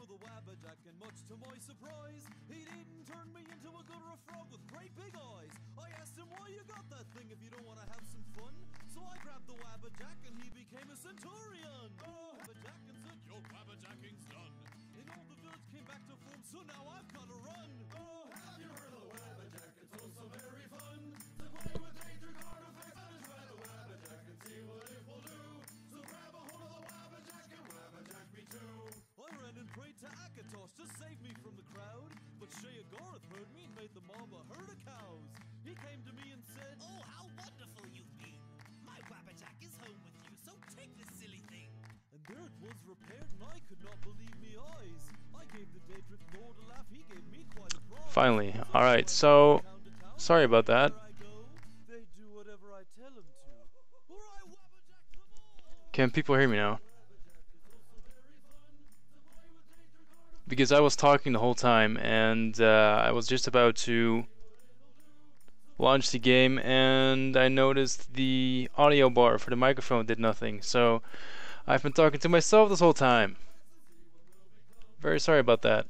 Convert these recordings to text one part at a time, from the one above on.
the Wabbajack, and much to my surprise, he didn't turn me into a gutter of frog with great big eyes. I asked him why you got that thing if you don't want to have some fun. So I grabbed the Wabbajack and he became a centurion. Oh, Wabbajack and said, your Wabbajacking's done. And all the village came back to form, so now I've got to run. Oh, have you heard of the Wabbajack? It's also very fun to play with danger artifacts and try the Wabbajack and see what it will do. So grab a hold of the Wabbajack and Wabbajack me too. I ran and prayed to Akatosh to save me from the crowd, but Sheogorath heard me and made the mob a herd of cows. He came to me and said, oh, how wonderful you've been. My Wabbajack is home with you, so take this silly thing. And there it was repaired, and I could not believe me eyes. I gave the Daedric Lord a laugh, he gave me quite a prize. Finally. Alright, so sorry about that. They do whatever I tell them to. Can people hear me now? Because I was talking the whole time, and I was just about to launch the game, and I noticed the audio bar for the microphone did nothing. So I've been talking to myself this whole time. Very sorry about that.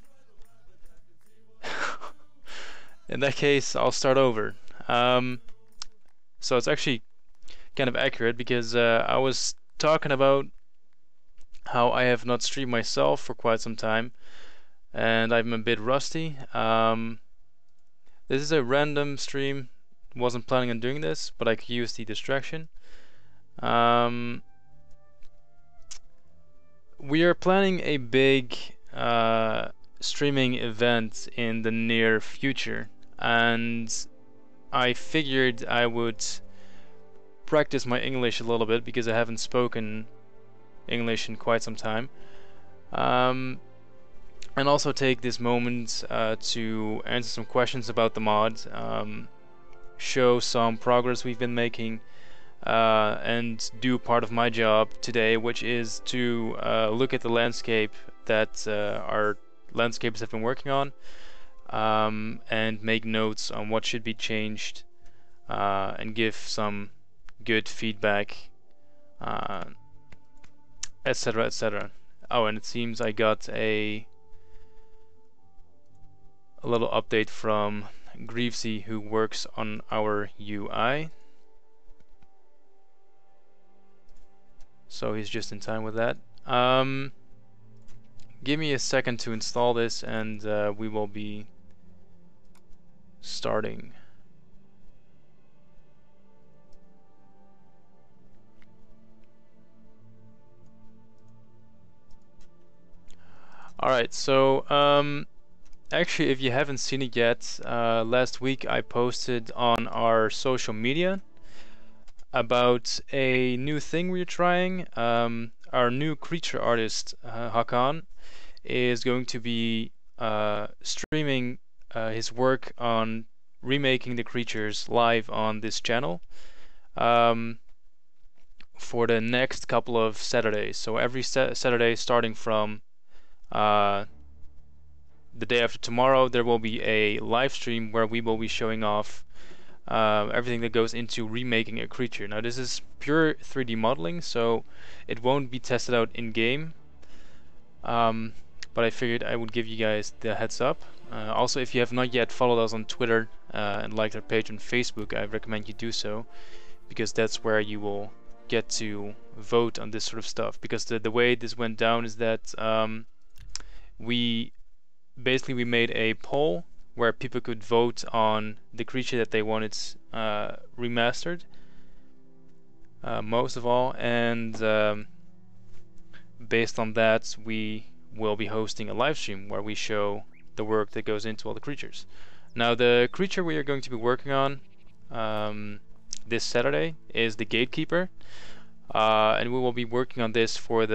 In that case, I'll start over. So it's actually kind of accurate, because I was talking about how I have not streamed myself for quite some time, and I'm a bit rusty. This is a random stream. Wasn't planning on doing this, but I could use the distraction. We are planning a big streaming event in the near future, and I figured I would practice my English a little bit, because I haven't spoken English in quite some time. And also take this moment to answer some questions about the mod, show some progress we've been making, and do part of my job today, which is to look at the landscape that our landscapers have been working on, and make notes on what should be changed, and give some good feedback, etc, etc. Oh, and it seems I got a little update from Greavesy, who works on our UI. So he's just in time with that. Give me a second to install this, and we will be starting. Alright, so actually, if you haven't seen it yet, last week I posted on our social media about a new thing we're trying. Our new creature artist, Hakan, is going to be streaming his work on remaking the creatures live on this channel for the next couple of Saturdays. So every Saturday, starting from the day after tomorrow, there will be a live stream where we will be showing off everything that goes into remaking a creature. Now, this is pure 3D modeling, so it won't be tested out in game, but I figured I would give you guys the heads up. Also, if you have not yet followed us on Twitter and liked our page on Facebook, I recommend you do so, because that's where you will get to vote on this sort of stuff. Because the way this went down is that we made a poll where people could vote on the creature that they wanted remastered, most of all, and based on that we will be hosting a live stream where we show the work that goes into all the creatures. Now, the creature we are going to be working on this Saturday is the Gatekeeper, and we will be working on this for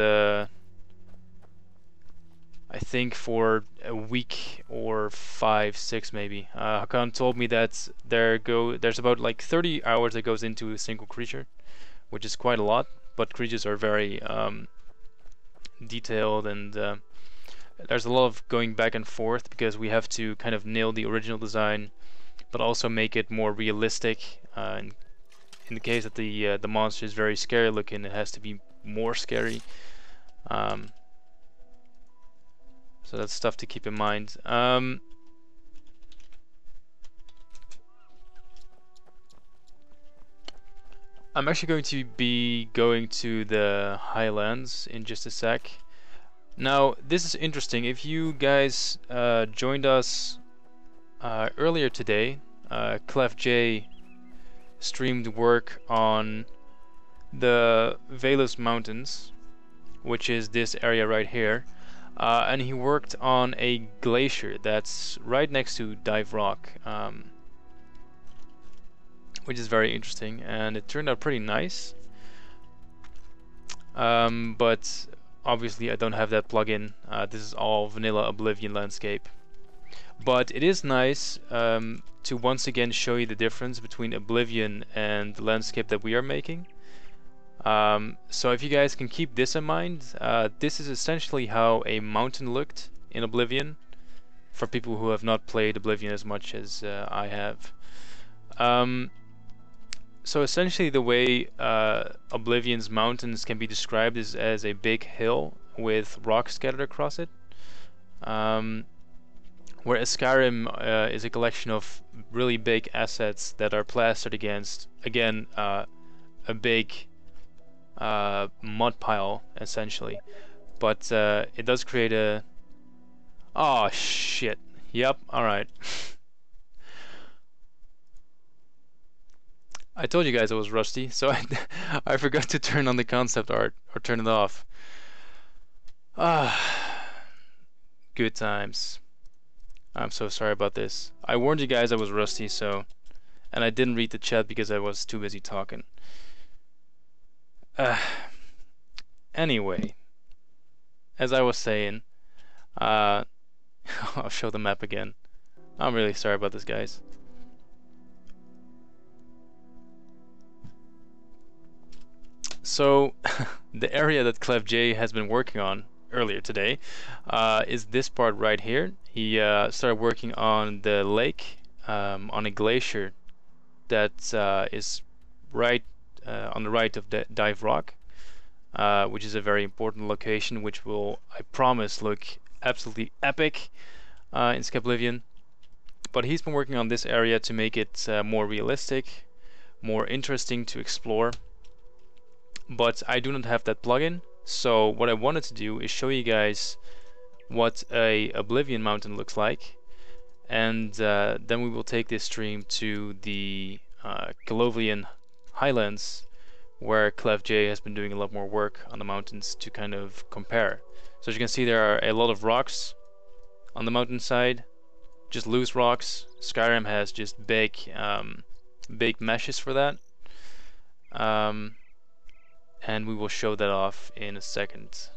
I think for a week or 5-6 maybe. Hakan told me that there's about like 30 hours that goes into a single creature, which is quite a lot, but creatures are very detailed, and there's a lot of going back and forth, because we have to kind of nail the original design but also make it more realistic. In the case that the monster is very scary looking, it has to be more scary. So that's stuff to keep in mind. I'm actually going to be going to the Highlands in just a sec. Now, this is interesting. If you guys joined us earlier today, Clef J streamed work on the Velus Mountains, which is this area right here, and he worked on a glacier that's right next to Dive Rock, which is very interesting, and it turned out pretty nice. But obviously I don't have that plugin. This is all vanilla Oblivion landscape. But it is nice to once again show you the difference between Oblivion and the landscape that we are making. So if you guys can keep this in mind, this is essentially how a mountain looked in Oblivion, for people who have not played Oblivion as much as I have. So essentially the way Oblivion's mountains can be described is as a big hill with rocks scattered across it. Whereas Skyrim is a collection of really big assets that are plastered against, again, a big mud pile, essentially. But it does create a... Oh, shit. Yep, alright. I told you guys I was rusty, so I forgot to turn on the concept art, or turn it off. Good times. I'm so sorry about this. I warned you guys I was rusty, so... And I didn't read the chat because I was too busy talking. Anyway, as I was saying, I'll show the map again. I'm really sorry about this, guys. So, the area that Clef J has been working on earlier today is this part right here. He started working on the lake, on a glacier that is right on the right of the Dive Rock, which is a very important location, which will, I promise, look absolutely epic in Skyblivion. But he's been working on this area to make it more realistic, more interesting to explore. But I do not have that plugin, so what I wanted to do is show you guys what a Oblivion mountain looks like, and then we will take this stream to the Skyblivion Highlands, where Clef J has been doing a lot more work on the mountains to kind of compare. So as you can see, there are a lot of rocks on the mountainside, just loose rocks. Skyrim has just big meshes for that. And we will show that off in a second.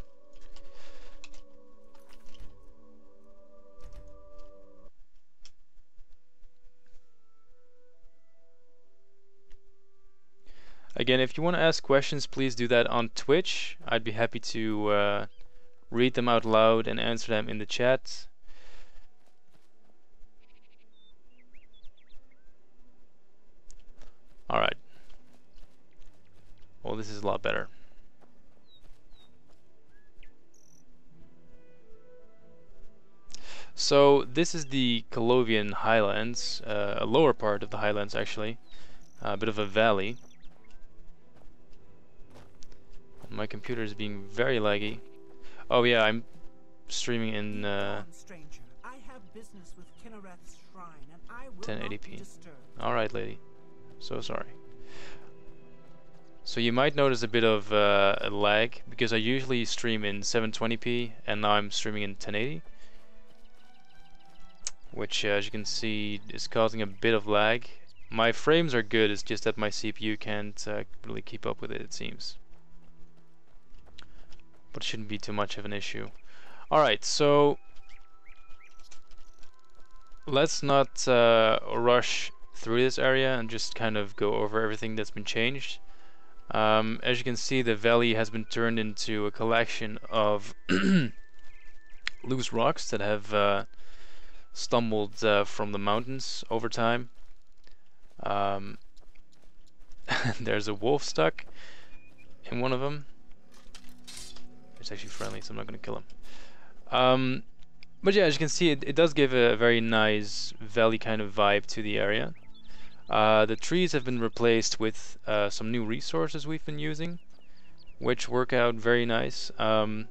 Again, if you want to ask questions, please do that on Twitch. I'd be happy to read them out loud and answer them in the chat. Alright. Well, this is a lot better. So this is the Skyblivion Highlands, a lower part of the Highlands actually, a bit of a valley. My computer is being very laggy. Oh yeah, I'm streaming in 1080p. Alright, lady. So sorry. So you might notice a bit of a lag, because I usually stream in 720p and now I'm streaming in 1080, which as you can see is causing a bit of lag. My frames are good, it's just that my CPU can't really keep up with it, it seems. But it shouldn't be too much of an issue. Alright, so let's not rush through this area and just kind of go over everything that's been changed. As you can see, the valley has been turned into a collection of loose rocks that have stumbled from the mountains over time. There's a wolf stuck in one of them. It's actually friendly, so I'm not going to kill him. But yeah, as you can see, it does give a very nice valley kind of vibe to the area. The trees have been replaced with some new resources we've been using, which work out very nice. And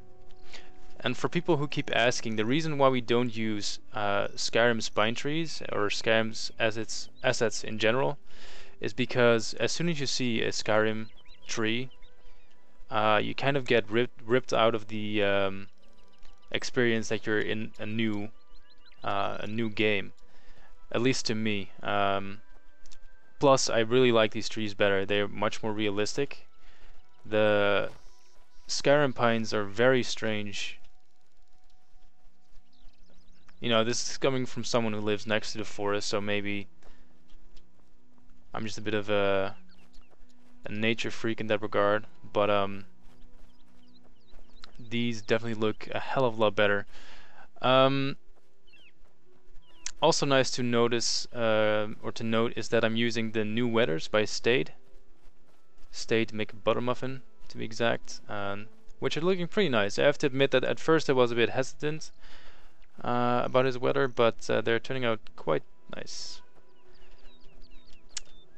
for people who keep asking, the reason why we don't use Skyrim's pine trees or Skyrim's assets in general is because as soon as you see a Skyrim tree, you kind of get ripped out of the experience that you're in a new game, at least to me. Plus, I really like these trees better. They're much more realistic. The Skyrim pines are very strange. You know, this is coming from someone who lives next to the forest, so maybe I'm just a bit of a nature freak in that regard. But these definitely look a hell of a lot better. Also nice to notice, or to note, is that I'm using the new weathers by Stade McButtermuffin, to be exact, which are looking pretty nice. I have to admit that at first I was a bit hesitant about his weather, but they're turning out quite nice.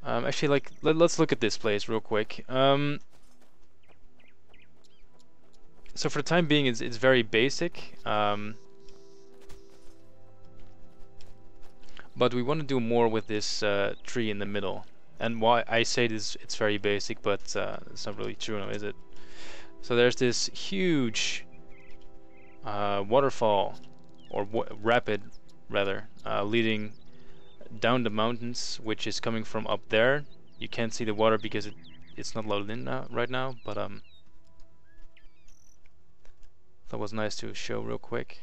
Actually, like, let's look at this place real quick. So for the time being, it's very basic, but we want to do more with this tree in the middle. And why I say this, it's very basic, but it's not really true now, is it? So there's this huge waterfall, or rapid rather, leading down the mountains, which is coming from up there. You can't see the water because it's not loaded in right now, but that was nice to show real quick.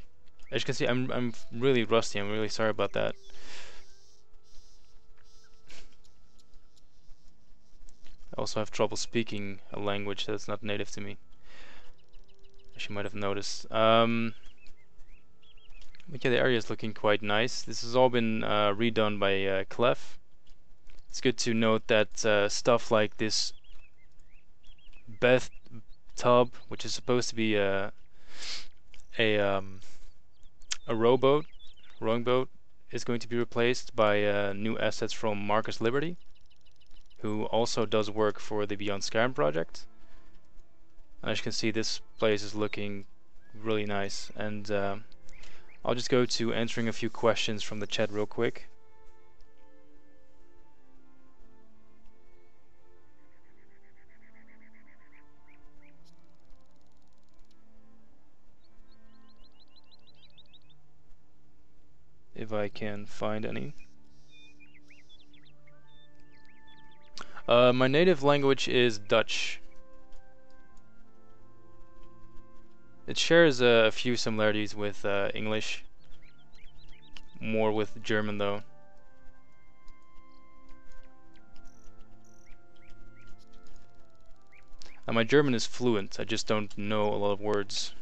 As you can see, I'm really rusty. I'm really sorry about that. I also have trouble speaking a language that's not native to me, as you might have noticed. But yeah, the area is looking quite nice. This has all been redone by Clef. It's good to note that stuff like this bathtub, which is supposed to be a rowing boat, is going to be replaced by new assets from Marcus Liberty, who also does work for the Beyond Skyrim project. And as you can see, this place is looking really nice, and I'll just go to answering a few questions from the chat real quick. If I can find any. My native language is Dutch. It shares a few similarities with English, more with German though. And my German is fluent, I just don't know a lot of words.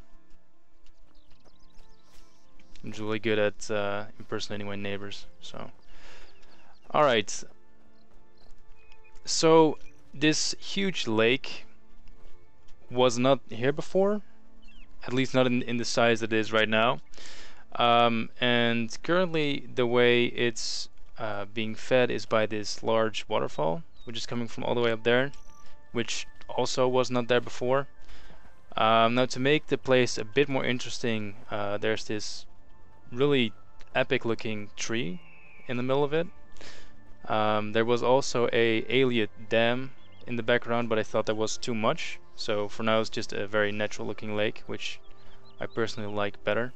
I'm just really good at impersonating my neighbors, so. Alright. So, this huge lake was not here before, at least not in the size that it is right now. And currently the way it's being fed is by this large waterfall, which is coming from all the way up there, which also was not there before. Now to make the place a bit more interesting, there's this really epic looking tree in the middle of it. There was also a Aliot dam in the background, but I thought that was too much, so for now it's just a very natural looking lake, which I personally like better.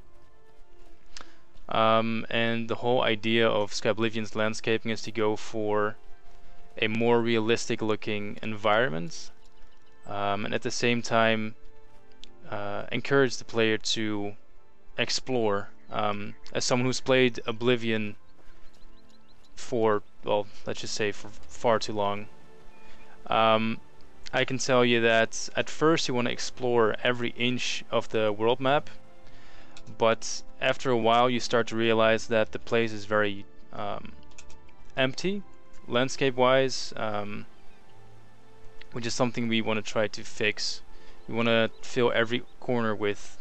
And the whole idea of Skyblivion's landscaping is to go for a more realistic looking environment, and at the same time encourage the player to explore. As someone who's played Oblivion for, well, let's just say for far too long, I can tell you that at first you want to explore every inch of the world map, but after a while you start to realize that the place is very empty landscape wise, which is something we want to try to fix. We want to fill every corner with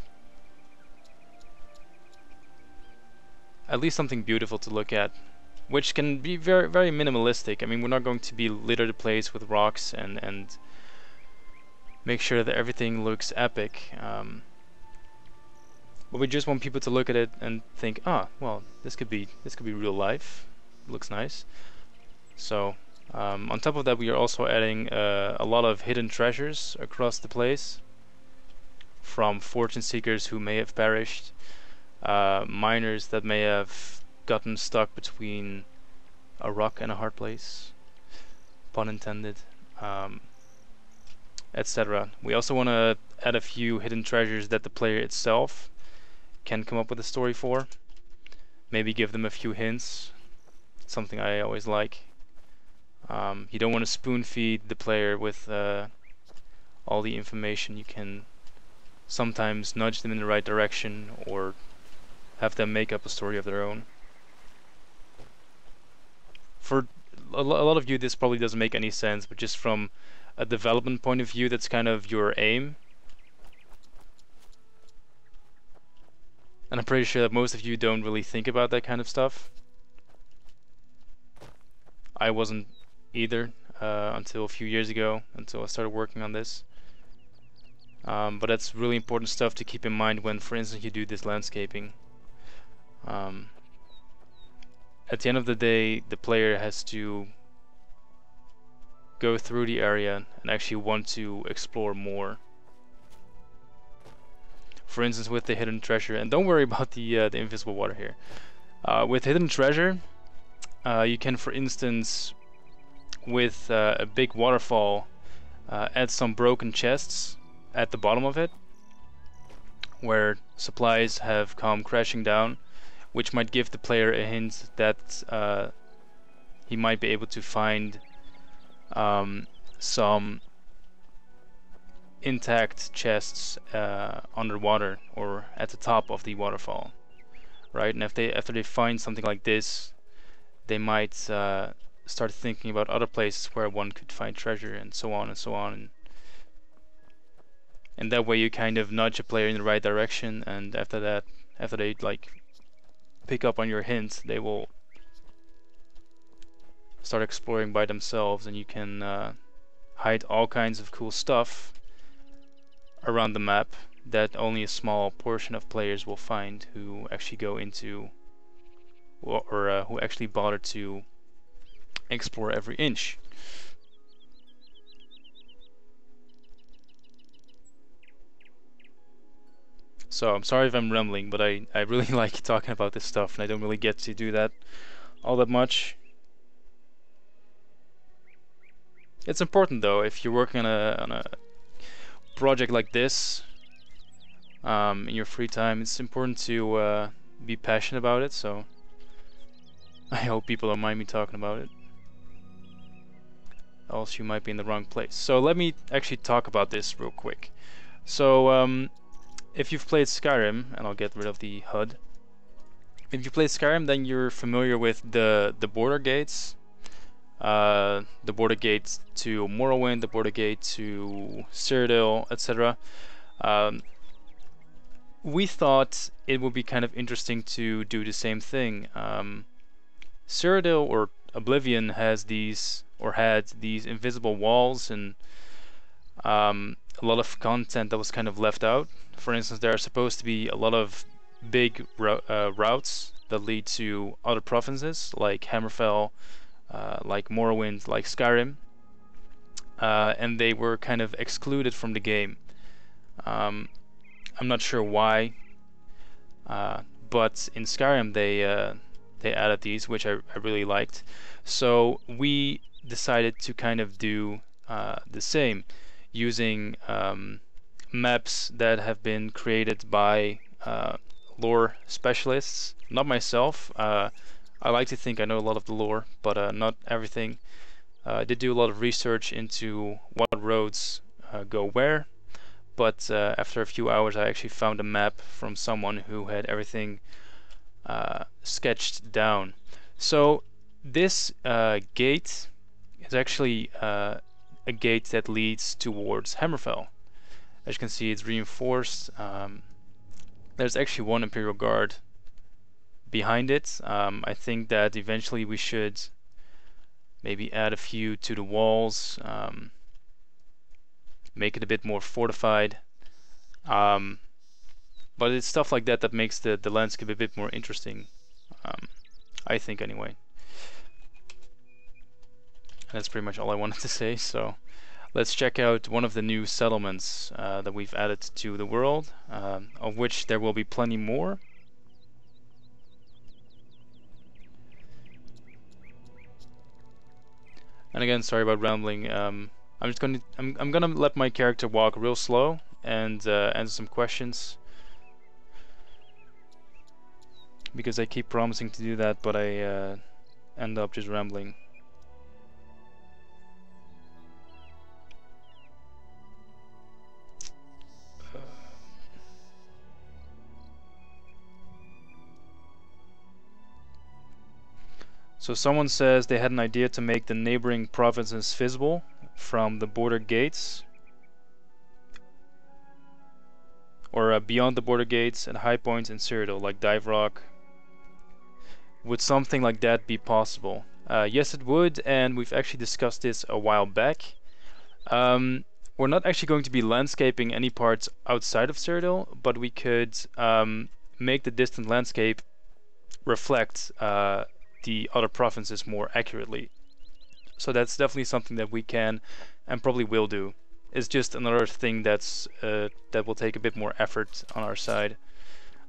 at least something beautiful to look at, which can be very, very minimalistic. I mean, we're not going to be litter the place with rocks and make sure that everything looks epic. But we just want people to look at it and think, ah, well, this could be real life. It looks nice. So on top of that, we are also adding a lot of hidden treasures across the place, from fortune seekers who may have perished, miners that may have gotten stuck between a rock and a hard place, pun intended, etc. We also want to add a few hidden treasures that the player itself can come up with a story for. Maybe give them a few hints, something I always like. You don't want to spoon feed the player with all the information. You can sometimes nudge them in the right direction or have them make up a story of their own. For a lot of you this probably doesn't make any sense, but just from a development point of view, that's kind of your aim. And I'm pretty sure that most of you don't really think about that kind of stuff. I wasn't either until a few years ago, until I started working on this. But that's really important stuff to keep in mind when, for instance, you do this landscaping. At the end of the day, the player has to go through the area and actually want to explore more. For instance, with the hidden treasure, and don't worry about the invisible water here. With hidden treasure, you can, for instance, with a big waterfall, add some broken chests at the bottom of it, where supplies have come crashing down, which might give the player a hint that he might be able to find some intact chests underwater or at the top of the waterfall, right? And after they find something like this, they might start thinking about other places where one could find treasure, and so on and so on. And that way you kind of nudge a player in the right direction, and after that, after they like pick up on your hint, they will start exploring by themselves, and you can hide all kinds of cool stuff around the map that only a small portion of players will find who actually go into or who actually bother to explore every inch. So I'm sorry if I'm rambling, but I really like talking about this stuff, and I don't really get to do that all that much. It's important though, if you're working on a project like this in your free time, it's important to be passionate about it. So I hope people don't mind me talking about it, else you might be in the wrong place. So let me actually talk about this real quick. So if you've played Skyrim, and I'll get rid of the HUD. If you played Skyrim, then you're familiar with the border gates. The border gate to Morrowind, the border gate to Cyrodiil, etc. We thought it would be kind of interesting to do the same thing. Cyrodiil or Oblivion has these, or had these invisible walls, and a lot of content that was kind of left out. For instance, there are supposed to be a lot of big routes that lead to other provinces, like Hammerfell, like Morrowind, like Skyrim, and they were kind of excluded from the game. I'm not sure why, but in Skyrim they added these, which I really liked. So we decided to kind of do the same, using maps that have been created by lore specialists. Not myself. I like to think I know a lot of the lore, but not everything. I did do a lot of research into what roads go where, but after a few hours I actually found a map from someone who had everything sketched down. So this gate is actually a gate that leads towards Hammerfell. As you can see, it's reinforced. There's actually one Imperial Guard behind it. I think that eventually we should maybe add a few to the walls, make it a bit more fortified. But it's stuff like that that makes the landscape a bit more interesting, I think anyway. And that's pretty much all I wanted to say, so let's check out one of the new settlements that we've added to the world, of which there will be plenty more. And again, sorry about rambling. I'm gonna let my character walk real slow and answer some questions, because I keep promising to do that, but I end up just rambling. So someone says they had an idea to make the neighboring provinces visible from the border gates, or beyond the border gates at high points in Cyrodiil, like Dive Rock. Would something like that be possible? Yes, it would, and we've actually discussed this a while back. We're not actually going to be landscaping any parts outside of Cyrodiil, but we could make the distant landscape reflect the other provinces more accurately. So that's definitely something that we can and probably will do. It's just another thing that's that will take a bit more effort on our side.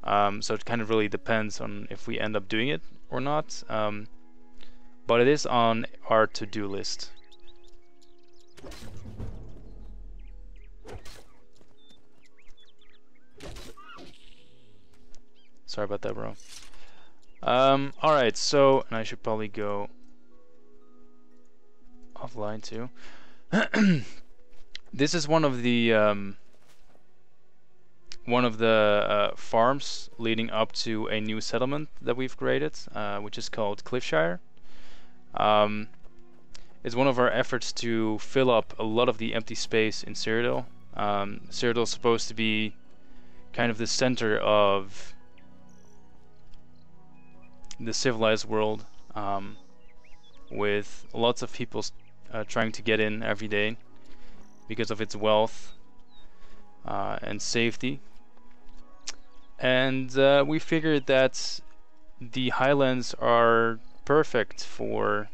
So it kind of really depends on if we end up doing it or not. But it is on our to-do list. Sorry about that, bro. Alright, so, and I should probably go offline too. This is one of the farms leading up to a new settlement that we've created, which is called Cliffshire. It's one of our efforts to fill up a lot of the empty space in Cyrodiil. Cyrodiil is supposed to be kind of the center of the civilized world, with lots of people trying to get in every day because of its wealth and safety. And we figured that the highlands are perfect for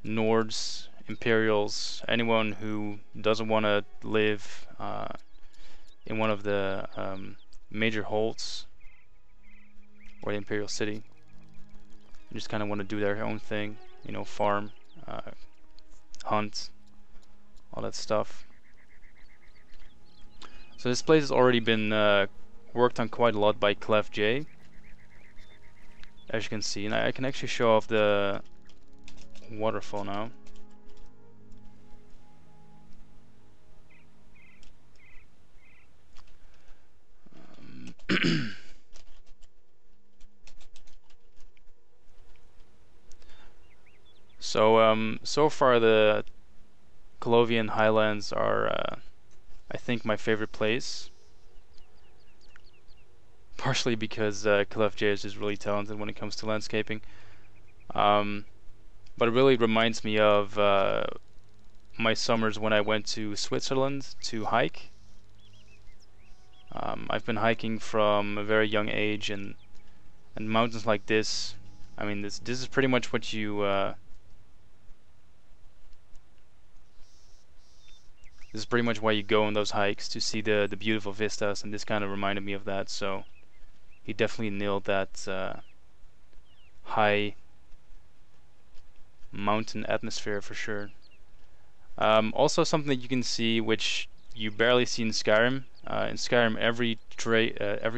Nords, Imperials, anyone who doesn't want to live in one of the major holds or the Imperial City. They just kind of want to do their own thing, you know, farm, hunt, all that stuff. So this place has already been worked on quite a lot by Clef J, as you can see, and I can actually show off the waterfall now. So far the Colovian Highlands are, I think, my favorite place. Partially because Clef J is just really talented when it comes to landscaping. But it really reminds me of my summers when I went to Switzerland to hike. I've been hiking from a very young age, and mountains like this, I mean, this is pretty much what you this is pretty much why you go on those hikes, to see the beautiful vistas, and this kind of reminded me of that. So he definitely nailed that high mountain atmosphere for sure. Also something that you can see, which you barely see in Skyrim. In Skyrim, every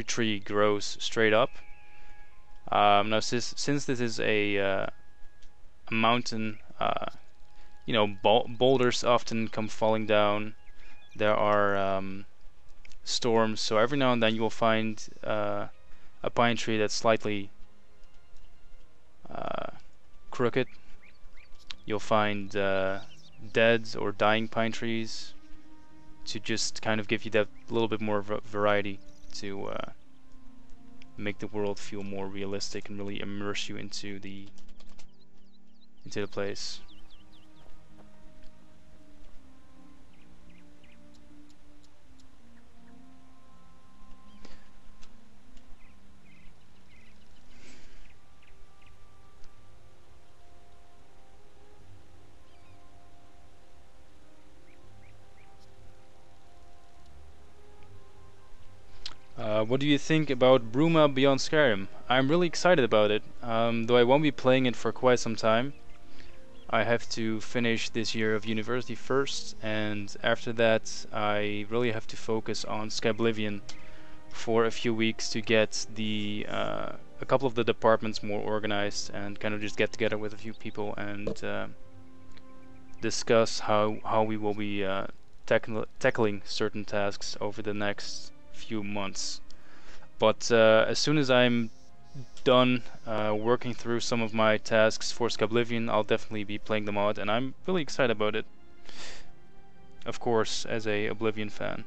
tree grows straight up. Now, since this is a mountain, you know, boulders often come falling down. There are storms, so every now and then you will find a pine tree that's slightly crooked. You'll find dead or dying pine trees, to just kind of give you that little bit more variety to make the world feel more realistic and really immerse you into the place. What do you think about Bruma Beyond Skyrim? I'm really excited about it, though I won't be playing it for quite some time. I have to finish this year of university first, and after that I really have to focus on Skyblivion for a few weeks to get the a couple of the departments more organized and kind of just get together with a few people and discuss how we will be tackling certain tasks over the next few months. But as soon as I'm done working through some of my tasks for Skyblivion, I'll definitely be playing the mod, and I'm really excited about it. Of course, as a Oblivion fan.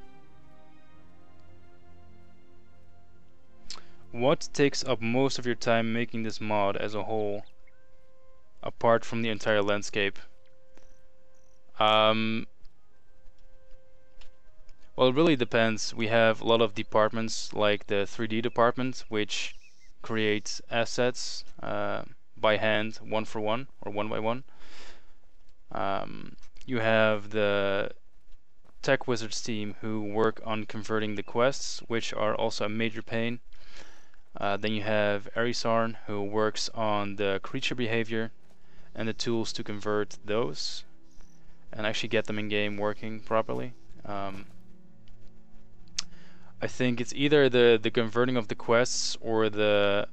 What takes up most of your time making this mod as a whole, apart from the entire landscape? Well, it really depends. We have a lot of departments, like the 3D department, which creates assets by hand, one for one, or one by one. You have the Tech Wizards team who work on converting the quests, which are also a major pain. Then you have Arisarn, who works on the creature behavior and the tools to convert those and actually get them in game working properly. I think it's either the converting of the quests or the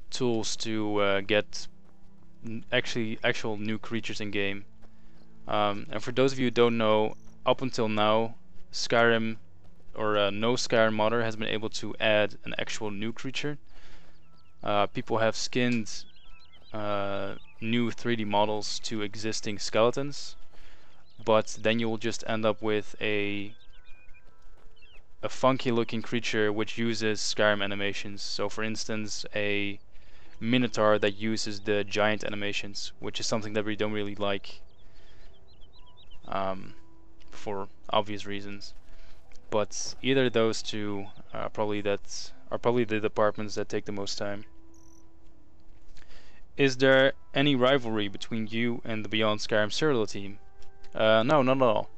tools to get actual new creatures in game. And for those of you who don't know, up until now, Skyrim or no Skyrim modder has been able to add an actual new creature. People have skinned new 3D models to existing skeletons, but then you will just end up with a funky looking creature which uses Skyrim animations. So for instance, a Minotaur that uses the giant animations, which is something that we don't really like for obvious reasons. But either of those two are probably the departments that take the most time. Is there any rivalry between you and the Beyond Skyrim serial team? No, not at all.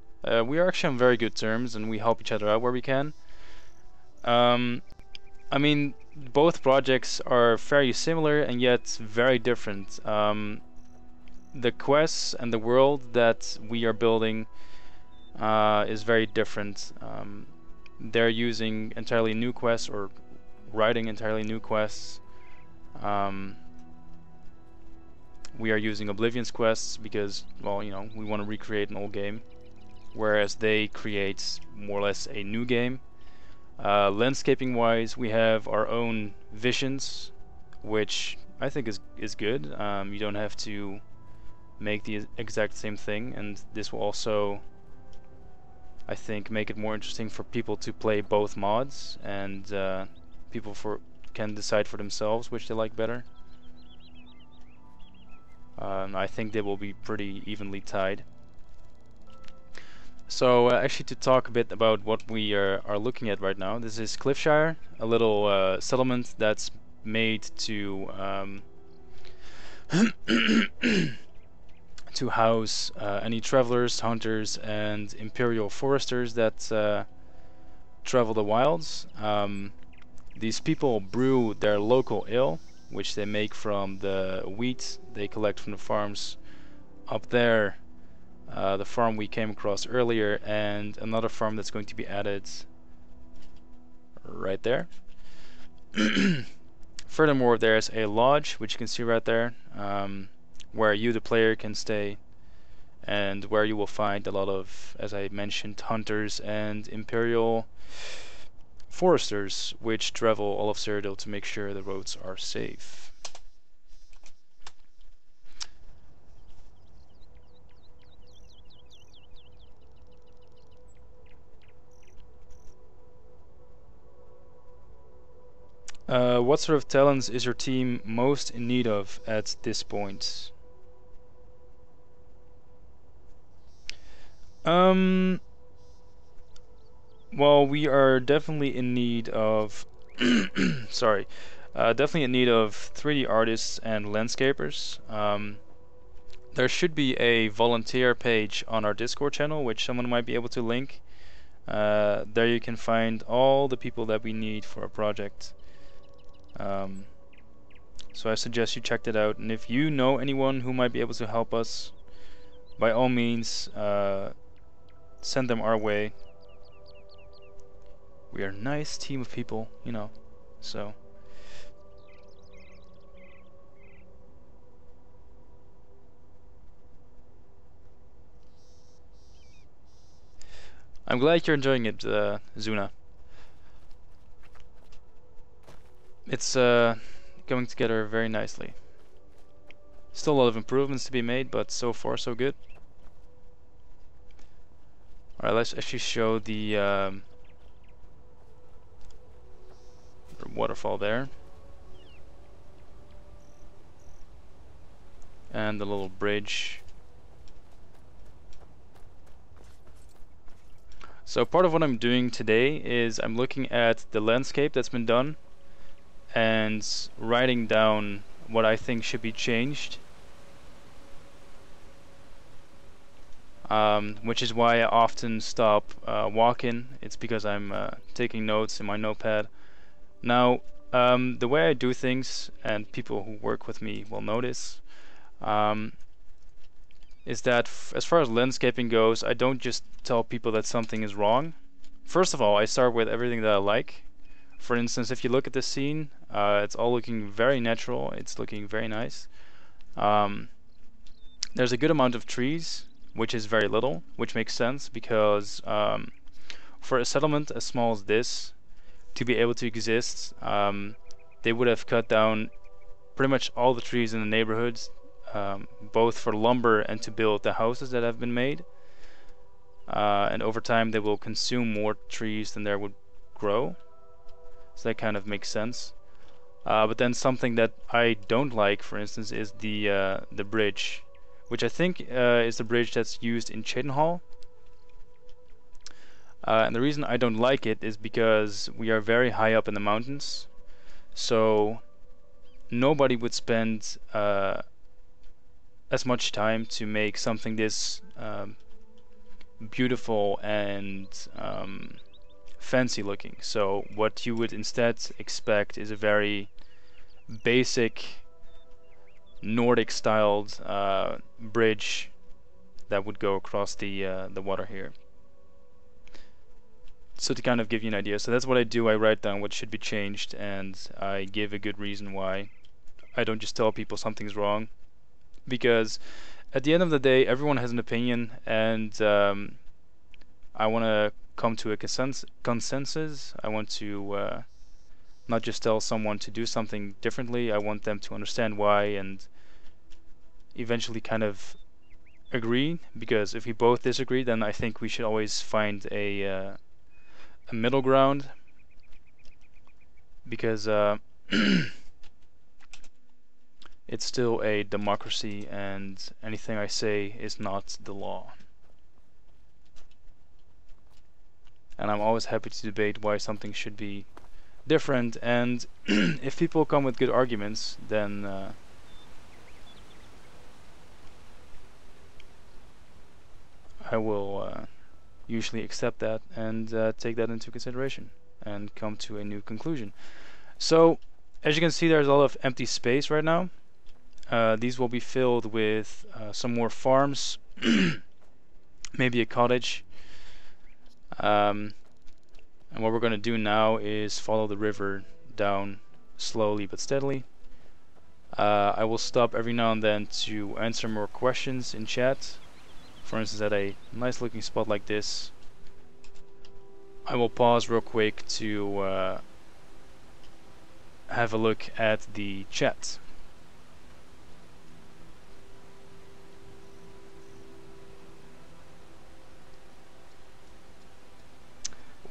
We are actually on very good terms, and we help each other out where we can. I mean, both projects are very similar and yet very different. The quests and the world that we are building is very different. They're using entirely new quests or writing entirely new quests. We are using Oblivion's quests because, well, you know, we want to recreate an old game, whereas they create more or less a new game. Landscaping wise, we have our own visions, which I think is good. You don't have to make the exact same thing, and this will also, I think, make it more interesting for people to play both mods, and people can decide for themselves which they like better. I think they will be pretty evenly tied. So actually, to talk a bit about what we are looking at right now, this is Cliffshire, a little settlement that's made to to house any travelers, hunters, and imperial foresters that travel the wilds. These people brew their local ale, which they make from the wheat they collect from the farms up there. The farm we came across earlier, and another farm that's going to be added right there. Furthermore, there's a lodge, which you can see right there, where you, the player, can stay, and where you will find a lot of, as I mentioned, hunters and imperial foresters, which travel all of Cyrodiil to make sure the roads are safe. What sort of talents is your team most in need of at this point? Well, we are definitely in need of sorry, definitely in need of 3D artists and landscapers. There should be a volunteer page on our Discord channel, which someone might be able to link. There you can find all the people that we need for a project. So I suggest you check that out, and if you know anyone who might be able to help us, by all means, send them our way. We are a nice team of people, you know, so. I'm glad you're enjoying it, Zuna. It's going together very nicely. Still a lot of improvements to be made, but so far so good. Alright, let's actually show the waterfall there. And the little bridge. So part of what I'm doing today is I'm looking at the landscape that's been done and writing down what I think should be changed. Which is why I often stop walking. It's because I'm taking notes in my notepad. Now, the way I do things, and people who work with me will notice, is that as far as landscaping goes, I don't just tell people that something is wrong. First of all, I start with everything that I like. For instance, if you look at this scene, it's all looking very natural. It's looking very nice. There's a good amount of trees, which is very little, which makes sense because for a settlement as small as this to be able to exist, they would have cut down pretty much all the trees in the neighborhoods, both for lumber and to build the houses that have been made. And over time they will consume more trees than there would grow. So that kind of makes sense. But then something that I don't like, for instance, is the bridge, which I think is the bridge that's used in Chedenhall. And the reason I don't like it is because we are very high up in the mountains, so nobody would spend as much time to make something this beautiful and fancy looking. So what you would instead expect is a very basic Nordic styled bridge that would go across the water here. So to kind of give you an idea, so that's what I do. I write down what should be changed and I give a good reason why. I don't just tell people something's wrong, because at the end of the day everyone has an opinion, and I want to come to a consensus. I want to not just tell someone to do something differently. I want them to understand why and eventually kind of agree, because if we both disagree, then I think we should always find a middle ground, because it's still a democracy and anything I say is not the law. And I'm always happy to debate why something should be different, and if people come with good arguments, then I will usually accept that and take that into consideration and come to a new conclusion. So as you can see, there's a lot of empty space right now. These will be filled with some more farms, maybe a cottage. And what we're going to do now is follow the river down slowly but steadily. I will stop every now and then to answer more questions in chat. For instance, at a nice looking spot like this, I will pause real quick to have a look at the chat.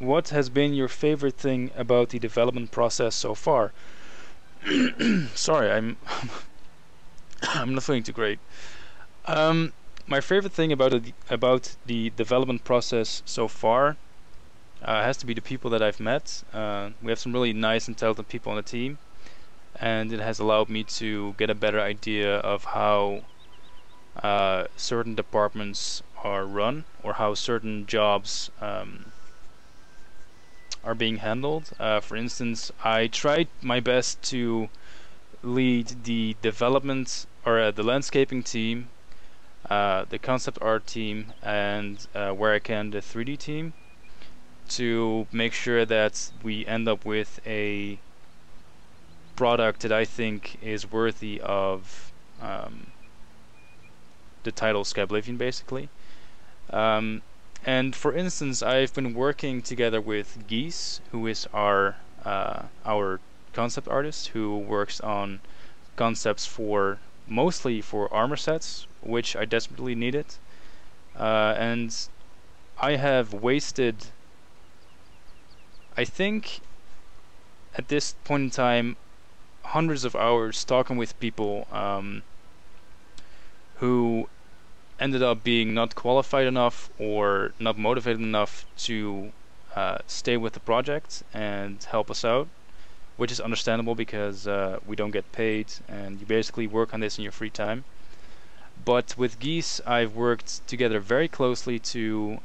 what has been your favorite thing about the development process so far? Sorry, I'm I'm not feeling too great. My favorite thing about the development process so far has to be the people that I've met. We have some really nice and talented people on the team, and it has allowed me to get a better idea of how certain departments are run, or how certain jobs are being handled. For instance, I tried my best to lead the development, or the landscaping team, the concept art team, and where I can, the 3D team, to make sure that we end up with a product that I think is worthy of the title Skyblivion, basically. And for instance, I've been working together with Geese, who is our concept artist, who works on concepts for mostly for armor sets, which I desperately needed. And I have wasted, I think, at this point in time, hundreds of hours talking with people who ended up being not qualified enough or not motivated enough to stay with the project and help us out, which is understandable because we don't get paid and you basically work on this in your free time. But with Geese, I've worked together very closely to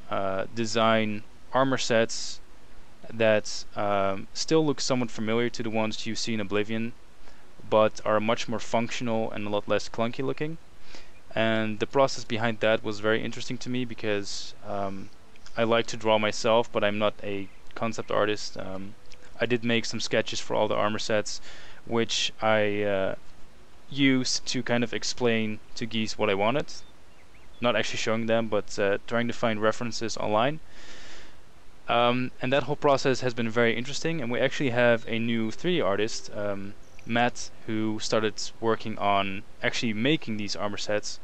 design armor sets that still look somewhat familiar to the ones you see in Oblivion, but are much more functional and a lot less clunky looking. And the process behind that was very interesting to me because I like to draw myself, but I'm not a concept artist. I did make some sketches for all the armor sets, which I used to kind of explain to Geese what I wanted. Not actually showing them, but trying to find references online. And that whole process has been very interesting, and we actually have a new 3D artist, Matt, who started working on actually making these armor sets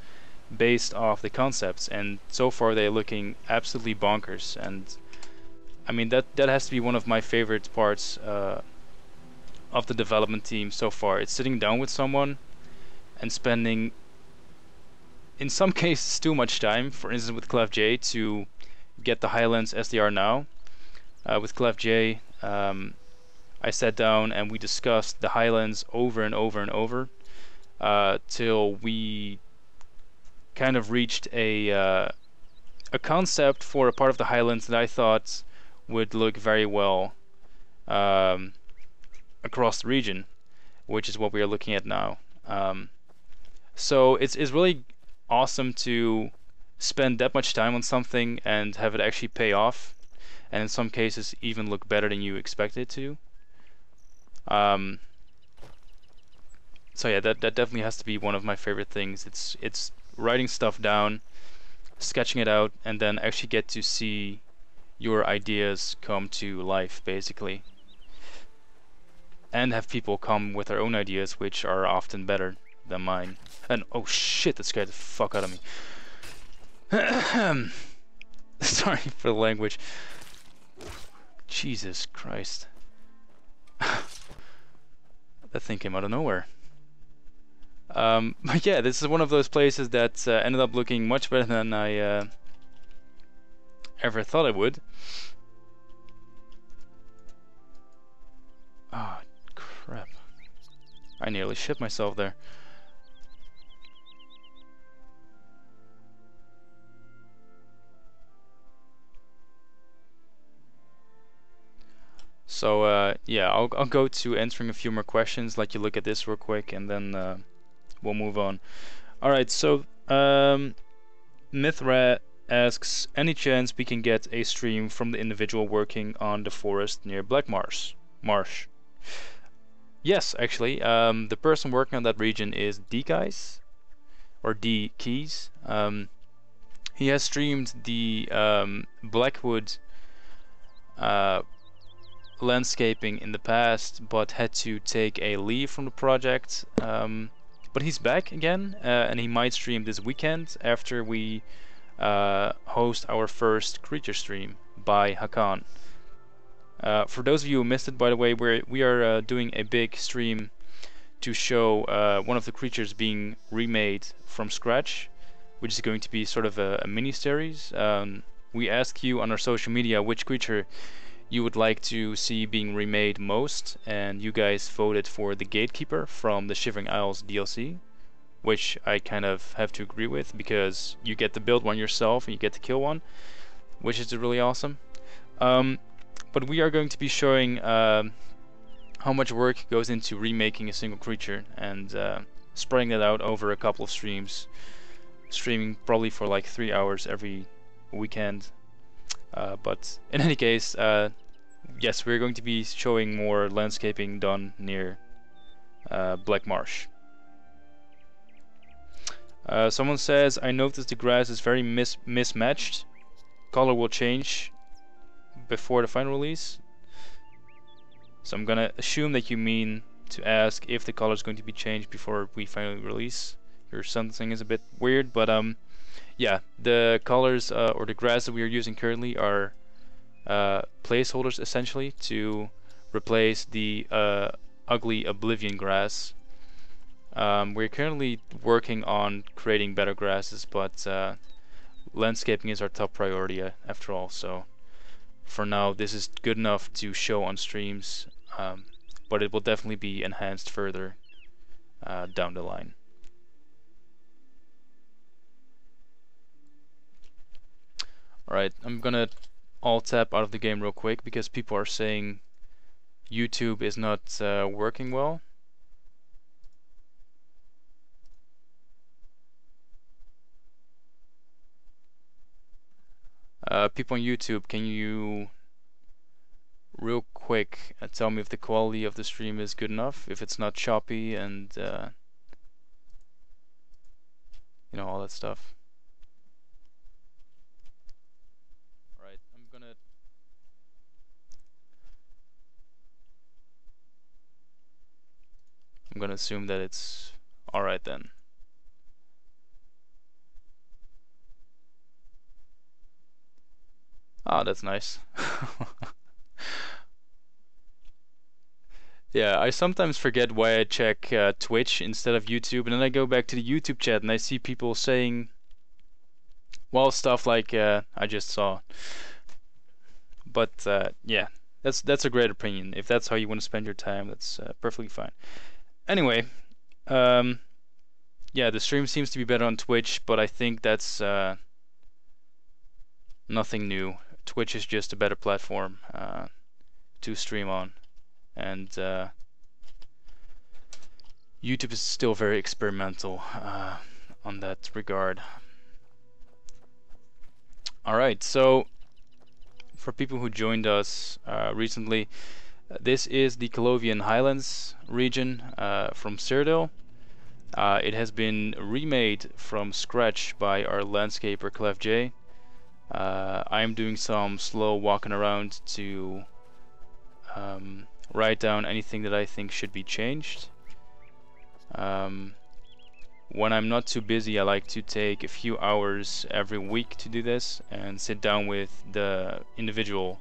based off the concepts, and so far they're looking absolutely bonkers. And I mean, that has to be one of my favorite parts of the development team so far. It's sitting down with someone and spending, in some cases, too much time. For instance, with Clef J, to get the Highlands as they are now. With Clef J, I sat down and we discussed the Highlands over and over and over till we kind of reached a concept for a part of the Highlands that I thought would look very well across the region, which is what we are looking at now. So it's really awesome to spend that much time on something and have it actually pay off, and in some cases even look better than you expected it to. So yeah, that definitely has to be one of my favorite things. It's writing stuff down, sketching it out, and then actually get to see your ideas come to life, basically, and have people come with their own ideas, which are often better than mine. And oh shit, that scared the fuck out of me. Sorry for the language. Jesus Christ. That thing came out of nowhere. But yeah, this is one of those places that ended up looking much better than I ever thought it would. Oh, crap. I nearly shit myself there. So yeah, I'll go to answering a few more questions, let you look at this real quick, and then we'll move on. Alright, so Mithra asks, any chance we can get a stream from the individual working on the forest near Black Marsh? Yes, actually. The person working on that region is D-Keys, or D-Keys. He has streamed the Blackwood landscaping in the past, but had to take a leave from the project. But he's back again, and he might stream this weekend after we host our first creature stream by Hakan. For those of you who missed it, by the way, we are doing a big stream to show one of the creatures being remade from scratch, which is going to be sort of a mini-series. We asked you on our social media which creature you would like to see being remade most, and you guys voted for the Gatekeeper from the Shivering Isles DLC, which I kind of have to agree with, because you get to build one yourself and you get to kill one, which is really awesome. But we are going to be showing how much work goes into remaking a single creature, and spreading that out over a couple of streams, streaming probably for like 3 hours every weekend. But in any case, yes, we're going to be showing more landscaping done near Black Marsh. Someone says, I noticed the grass is very mismatched. Color will change before the final release. So I'm gonna assume that you mean to ask if the color is going to be changed before we finally release. Your something is a bit weird, but yeah, the colors or the grass that we are using currently are placeholders essentially to replace the ugly Oblivion grass. We're currently working on creating better grasses, but landscaping is our top priority after all. So for now, this is good enough to show on streams, but it will definitely be enhanced further down the line. Alright, I'm gonna alt-tab out of the game real quick because people are saying YouTube is not working well. People on YouTube, can you real quick tell me if the quality of the stream is good enough, if it's not choppy and you know, all that stuff. Alright, I'm gonna assume that it's alright then. Ah, that's nice. Yeah, I sometimes forget why I check Twitch instead of YouTube, and then I go back to the YouTube chat and I see people saying, well, stuff like I just saw. But yeah, that's a great opinion. If that's how you want to spend your time, that's perfectly fine. Anyway, yeah, the stream seems to be better on Twitch, but I think that's nothing new. Twitch is just a better platform to stream on, and YouTube is still very experimental on that regard. Alright, so for people who joined us recently, this is the Shivering Highlands region from Cyrodiil. It has been remade from scratch by our landscaper Clef J. I'm doing some slow walking around to write down anything that I think should be changed. When I'm not too busy, I like to take a few hours every week to do this and sit down with the individual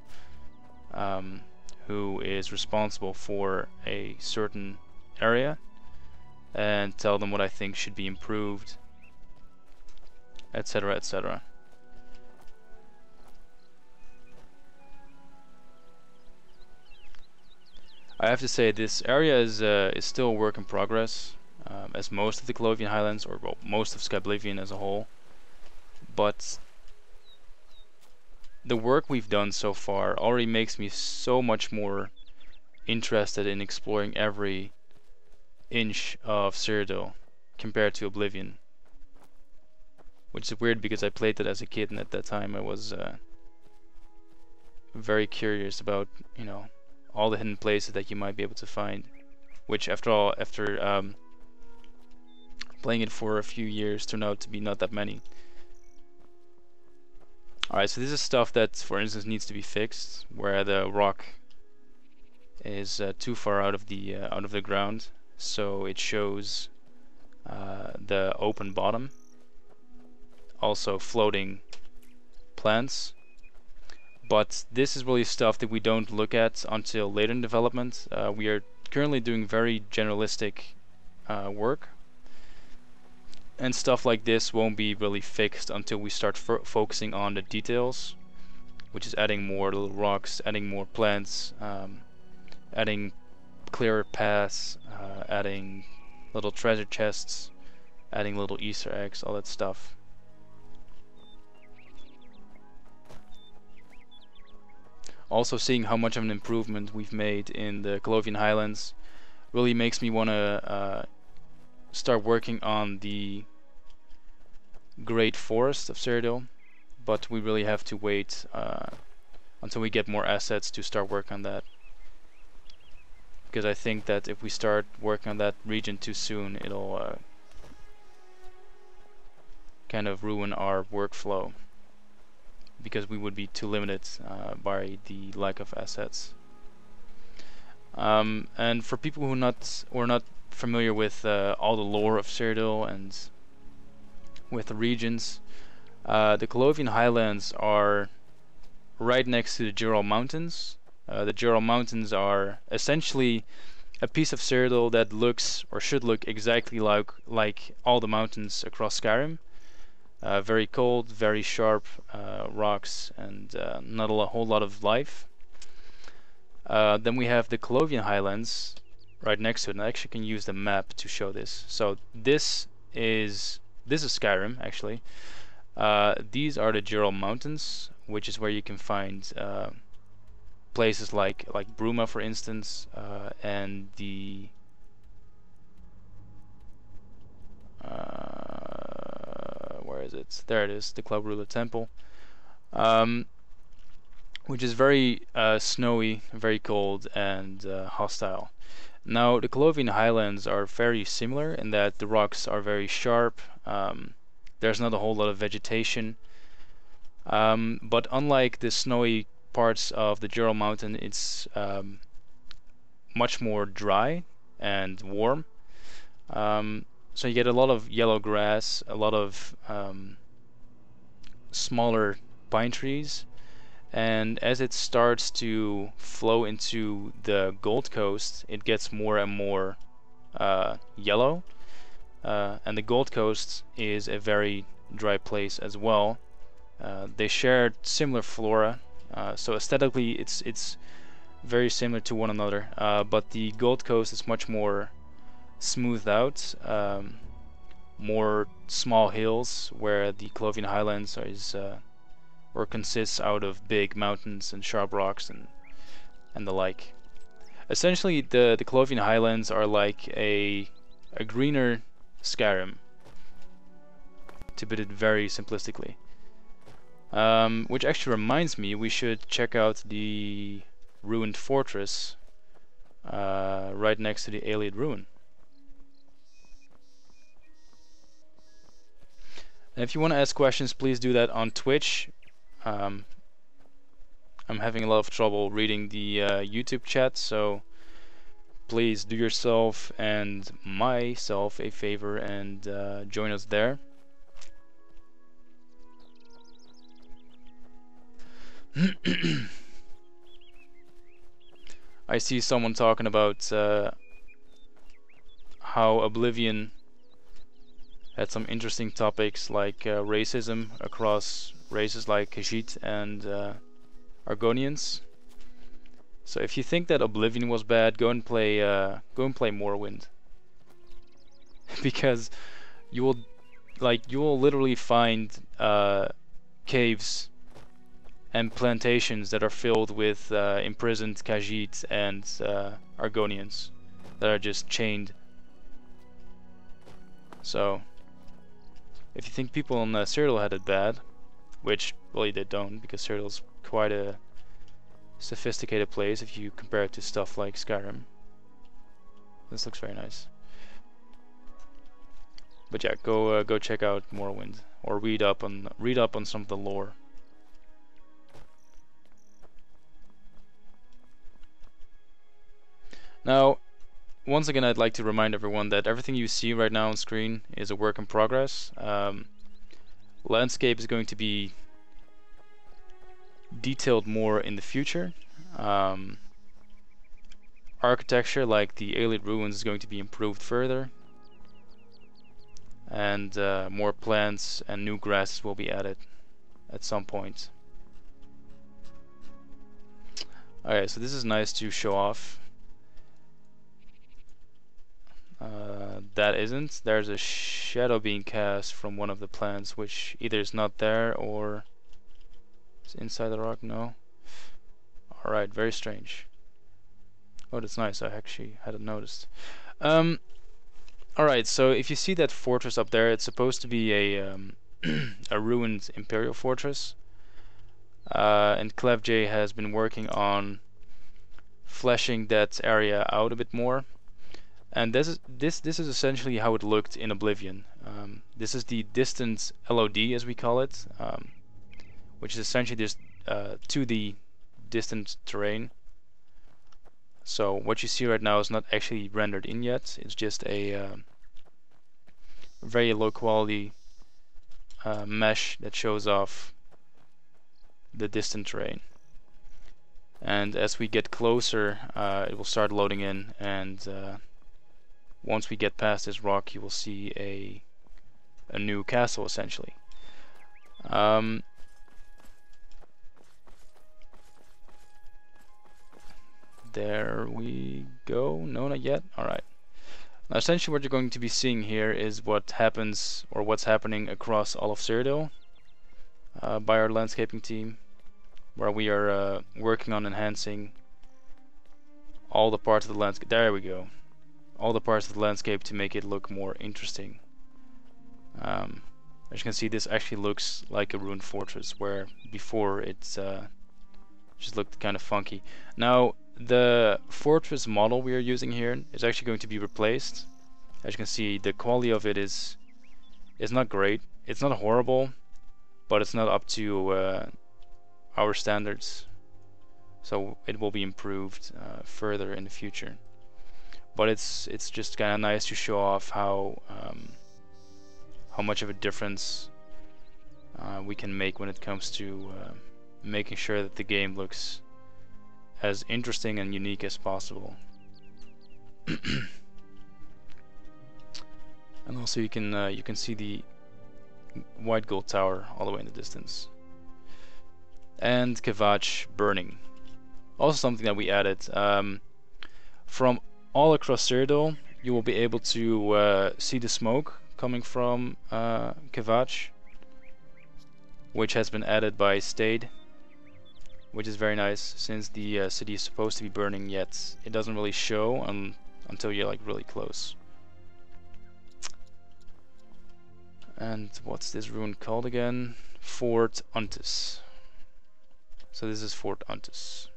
who is responsible for a certain area and tell them what I think should be improved, etc., etc. I have to say this area is still a work in progress, as most of the Shivering Highlands, or well, most of Skyblivion as a whole. But the work we've done so far already makes me so much more interested in exploring every inch of Cyrodiil compared to Oblivion. Which is weird because I played it as a kid, and at that time I was very curious about, you know, all the hidden places that you might be able to find, which after all, after playing it for a few years, turned out to be not that many. Alright, so this is stuff that, for instance, needs to be fixed, where the rock is too far out of the ground, so it shows the open bottom. Also floating plants. but this is really stuff that we don't look at until later in development. We are currently doing very generalistic work, and stuff like this won't be really fixed until we start focusing on the details, which is adding more little rocks, adding more plants, adding clearer paths, adding little treasure chests, adding little Easter eggs, all that stuff. Also, seeing how much of an improvement we've made in the Colovian Highlands really makes me want to start working on the Great Forest of Cyrodiil, but we really have to wait until we get more assets to start working on that. Because I think that if we start working on that region too soon, it'll kind of ruin our workflow, because we would be too limited by the lack of assets. And for people who are not familiar with all the lore of Cyrodiil and with the regions, the Colovian Highlands are right next to the Jurel Mountains. The Jurel Mountains are essentially a piece of Cyrodiil that looks, or should look, exactly like all the mountains across Skyrim. Very cold, very sharp rocks, and not a whole lot of life. Then we have the Colovian Highlands right next to it, and I actually can use the map to show this. So this is Skyrim, actually. These are the Jurel Mountains, which is where you can find places like Bruma, for instance, and the where is it? There it is, the Clabrula Temple, which is very snowy, very cold, and hostile. Now, the Colovian Highlands are very similar in that the rocks are very sharp. There's not a whole lot of vegetation, but unlike the snowy parts of the Jurel Mountain, it's much more dry and warm. So you get a lot of yellow grass, a lot of smaller pine trees, and as it starts to flow into the Gold Coast, it gets more and more yellow, and the Gold Coast is a very dry place as well. They share similar flora, so aesthetically it's very similar to one another, but the Gold Coast is much more smoothed out, more small hills, where the Colovian Highlands is or consists out of big mountains and sharp rocks and the like. Essentially, the Colovian Highlands are like a greener Skyrim, to put it very simplistically. Which actually reminds me, we should check out the ruined fortress right next to the Ayleid Ruin. And if you want to ask questions, please do that on Twitch. I'm having a lot of trouble reading the YouTube chat, so please do yourself and myself a favor and join us there. I see someone talking about how Oblivion had some interesting topics like racism across races like Khajiit and Argonians. So if you think that Oblivion was bad, go and play Morrowind, because you will literally find caves and plantations that are filled with imprisoned Khajiit and Argonians that are just chained. So if you think people in Cyrodiil had it bad, which really they don't, because Cyrodiil's quite a sophisticated place if you compare it to stuff like Skyrim. This looks very nice. But yeah, go check out Morrowind, or read up on some of the lore. Now, once again, I'd like to remind everyone that everything you see right now on screen is a work in progress. Landscape is going to be detailed more in the future. Architecture, like the Alien Ruins, is going to be improved further, and more plants and new grasses will be added at some point. Okay, so this is nice to show off. That isn't. There's a shadow being cast from one of the plants, which either is not there or is inside the rock. No. Alright, very strange. Oh, that's nice. I actually hadn't noticed. Alright, so if you see that fortress up there, it's supposed to be a a ruined imperial fortress. And ClevJ has been working on fleshing that area out a bit more. And this is essentially how it looked in Oblivion. This is the distant LOD, as we call it, which is essentially just 2D distant terrain. So what you see right now is not actually rendered in yet. It's just a very low quality mesh that shows off the distant terrain. And as we get closer, it will start loading in, and once we get past this rock, you will see a new castle, essentially. There we go. No, not yet. Alright. Now, essentially what you're going to be seeing here is what happens, or what's happening across all of Cyrodiil by our landscaping team, where we are working on enhancing all the parts of the landscape. There we go. All the parts of the landscape to make it look more interesting. As you can see, this actually looks like a ruined fortress, where before it just looked kind of funky. Now, the fortress model we are using here is actually going to be replaced. As you can see, the quality of it is not great. It's not horrible, but it's not up to our standards. So it will be improved further in the future. But it's just kind of nice to show off how much of a difference we can make when it comes to making sure that the game looks as interesting and unique as possible. And also you can see the white gold tower all the way in the distance, and Kvatch burning. Also something that we added. From all across Cyrodiil, you will be able to see the smoke coming from Kvatch, which has been added by Stade, which is very nice, since the city is supposed to be burning, yet it doesn't really show until you're like really close. And what's this ruin called again? Fort Untus. So this is Fort Untus.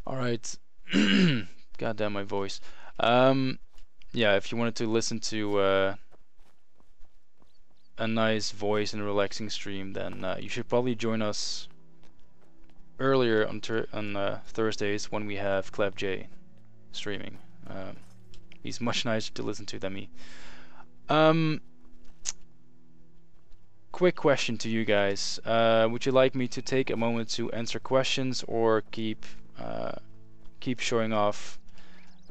Alright. Goddamn my voice. Yeah, if you wanted to listen to a nice voice and a relaxing stream, then you should probably join us earlier on Thursdays when we have ClevJ streaming. He's much nicer to listen to than me. Quick question to you guys. Would you like me to take a moment to answer questions, or keep showing off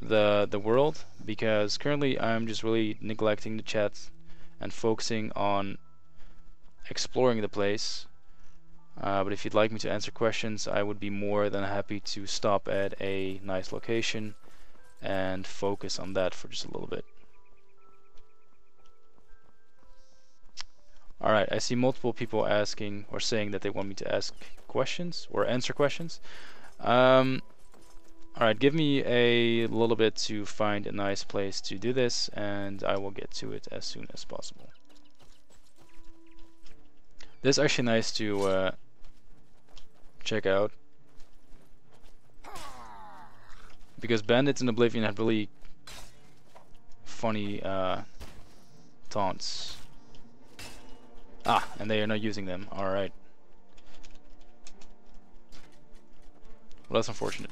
the world? Because currently I'm just really neglecting the chat and focusing on exploring the place. But if you'd like me to answer questions, I would be more than happy to stop at a nice location and focus on that for just a little bit. Alright, I see multiple people asking or saying that they want me to ask questions or answer questions. Alright, give me a little bit to find a nice place to do this, and I will get to it as soon as possible. This is actually nice to check out, because bandits in Oblivion had really funny taunts. Ah, and they are not using them. Alright. Well, that's unfortunate.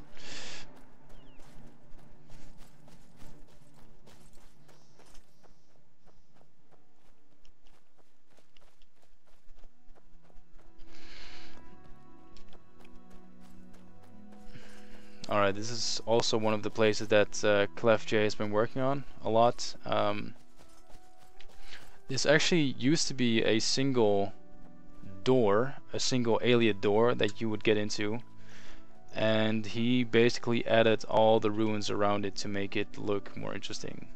Alright, this is also one of the places that Clef J has been working on a lot. This actually used to be a single door, a single alien door that you would get into, and he basically added all the ruins around it to make it look more interesting,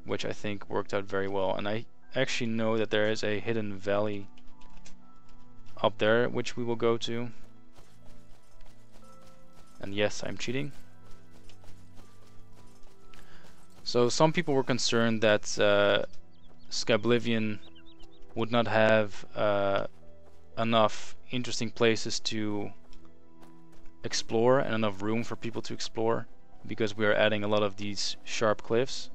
which I think worked out very well. And I actually know that there is a hidden valley up there which we will go to. And yes, I'm cheating. So some people were concerned that Skyblivion would not have enough interesting places to explore and enough room for people to explore, because we are adding a lot of these sharp cliffs.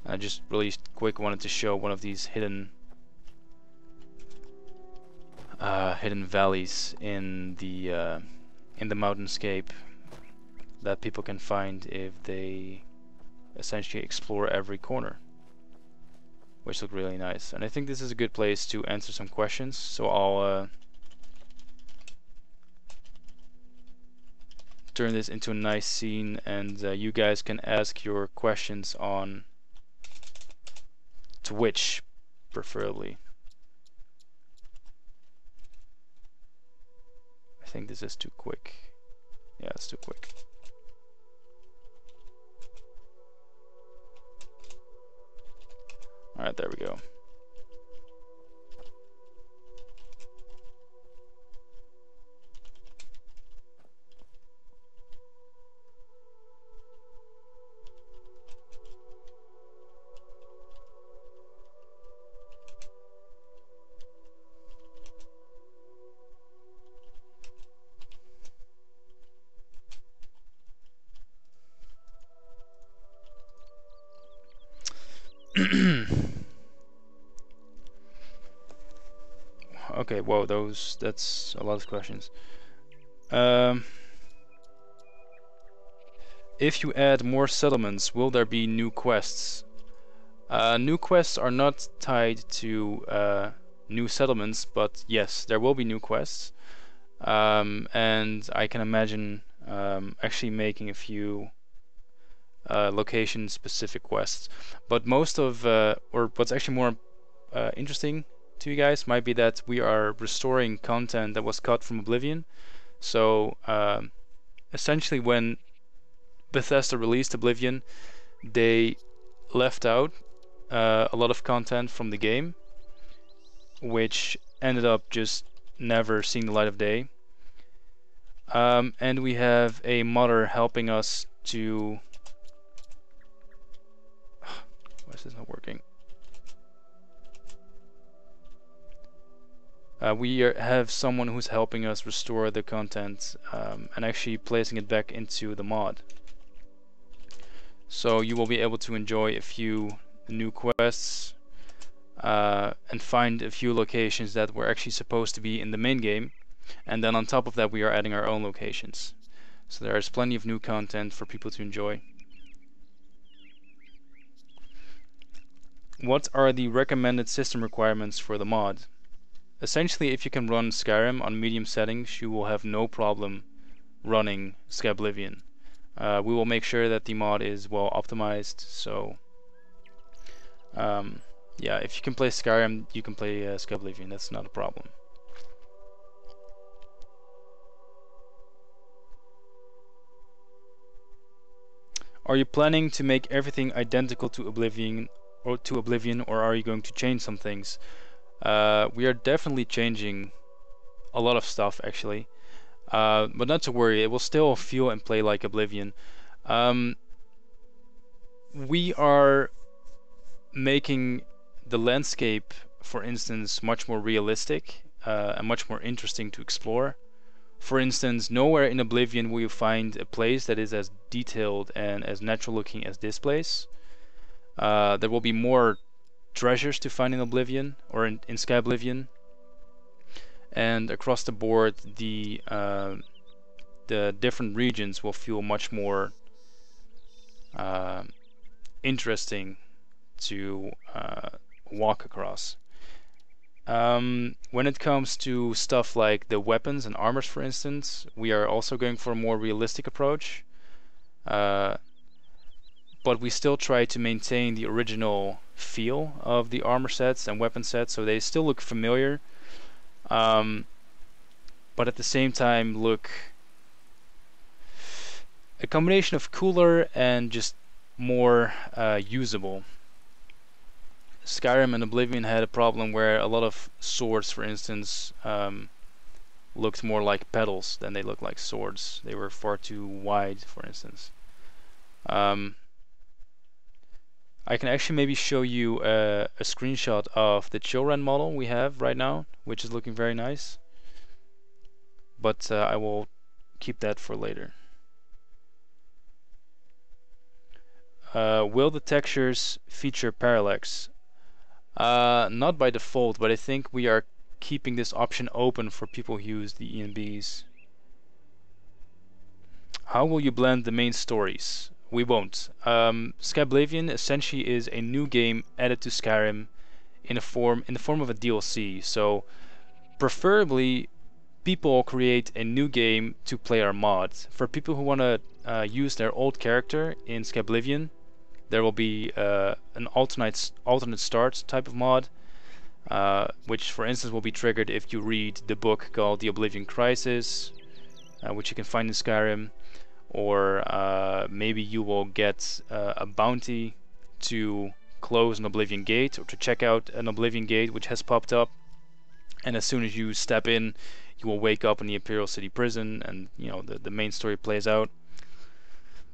And I just really quick wanted to show one of these hidden valleys in the mountainscape that people can find if they essentially explore every corner, which look really nice. And I think this is a good place to answer some questions, so I'll turn this into a nice scene, and you guys can ask your questions on Twitch, preferably. I think this is too quick. Yeah, it's too quick. Alright, there we go. Okay, whoa, that's a lot of questions. If you add more settlements, will there be new quests? New quests are not tied to new settlements, but yes, there will be new quests. And I can imagine actually making a few location-specific quests. But most of, or what's actually more interesting to you guys might be that we are restoring content that was cut from Oblivion. So essentially, when Bethesda released Oblivion, they left out a lot of content from the game, which ended up just never seeing the light of day. And we have a modder helping us to... Why is this not working? We have someone who's helping us restore the content and actually placing it back into the mod. So you will be able to enjoy a few new quests and find a few locations that were actually supposed to be in the main game. And then on top of that, we are adding our own locations. So there is plenty of new content for people to enjoy. What are the recommended system requirements for the mod? Essentially, if you can run Skyrim on medium settings, you will have no problem running Skyblivion. We will make sure that the mod is well optimized, so yeah, if you can play Skyrim, you can play Skyblivion. That's not a problem. Are you planning to make everything identical to Oblivion, or are you going to change some things? We are definitely changing a lot of stuff, actually, but not to worry, it will still feel and play like Oblivion. We are making the landscape, for instance, much more realistic and much more interesting to explore. For instance, nowhere in Oblivion will you find a place that is as detailed and as natural looking as this place. There will be more treasures to find in Oblivion, or in Skyblivion. and across the board the different regions will feel much more interesting to walk across. When it comes to stuff like the weapons and armors, for instance, we are also going for a more realistic approach. But we still try to maintain the original feel of the armor sets and weapon sets, so they still look familiar, but at the same time look a combination of cooler and just more usable. Skyrim and Oblivion had a problem where a lot of swords, for instance, looked more like pedals than they looked like swords. They were far too wide, for instance. I can actually maybe show you a screenshot of the Chillren model we have right now, which is looking very nice. But I will keep that for later. Will the textures feature parallax? Not by default, but I think we are keeping this option open for people who use the ENBs. How will you blend the main stories? We won't. Skyblivion essentially is a new game added to Skyrim in the form of a DLC. So preferably people create a new game to play our mod. For people who want to use their old character in Skyblivion, there will be an alternate start type of mod, which for instance will be triggered if you read the book called The Oblivion Crisis, which you can find in Skyrim, or maybe you will get a bounty to close an Oblivion gate, or to check out an Oblivion gate which has popped up, and as soon as you step in you will wake up in the Imperial City prison, and you know the main story plays out.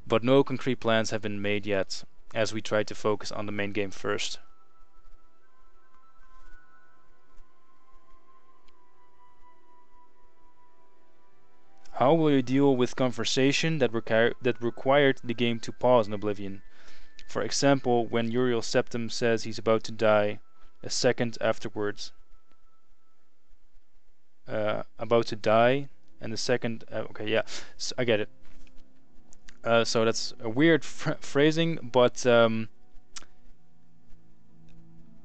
But no concrete plans have been made yet, as we try to focus on the main game first. How will you deal with conversation that required the game to pause in Oblivion? For example, when Uriel Septim says he's about to die, a second afterwards. About to die, and the second... okay, yeah, so I get it. So that's a weird phrasing, but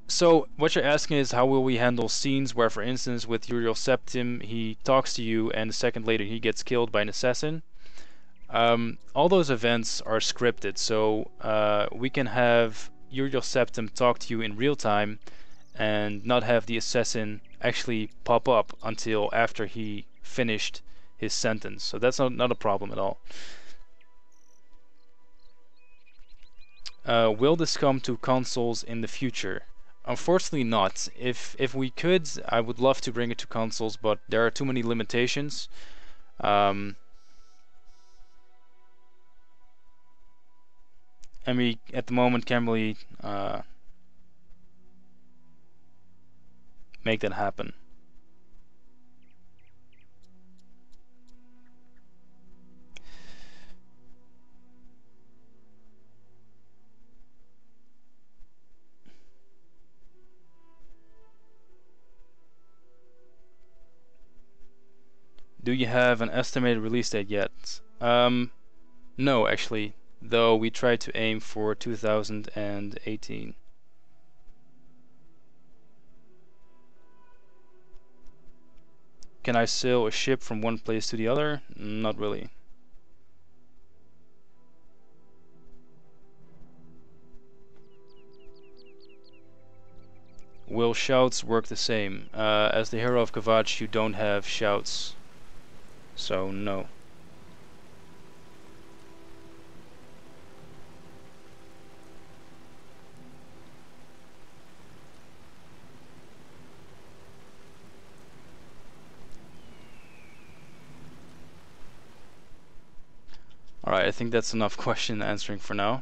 so what you're asking is how will we handle scenes where, for instance, with Uriel Septim, he talks to you and a second later he gets killed by an assassin. All those events are scripted, so we can have Uriel Septim talk to you in real time and not have the assassin actually pop up until after he finished his sentence. So that's not a problem at all. Will this come to consoles in the future? Unfortunately not. If we could, I would love to bring it to consoles, but there are too many limitations. And we, at the moment, can't really make that happen. Do you have an estimated release date yet? No, actually, though we try to aim for 2018. Can I sail a ship from one place to the other? Not really. Will shouts work the same? As the hero of Kavach, you don't have shouts. So, no. Alright, I think that's enough question answering for now.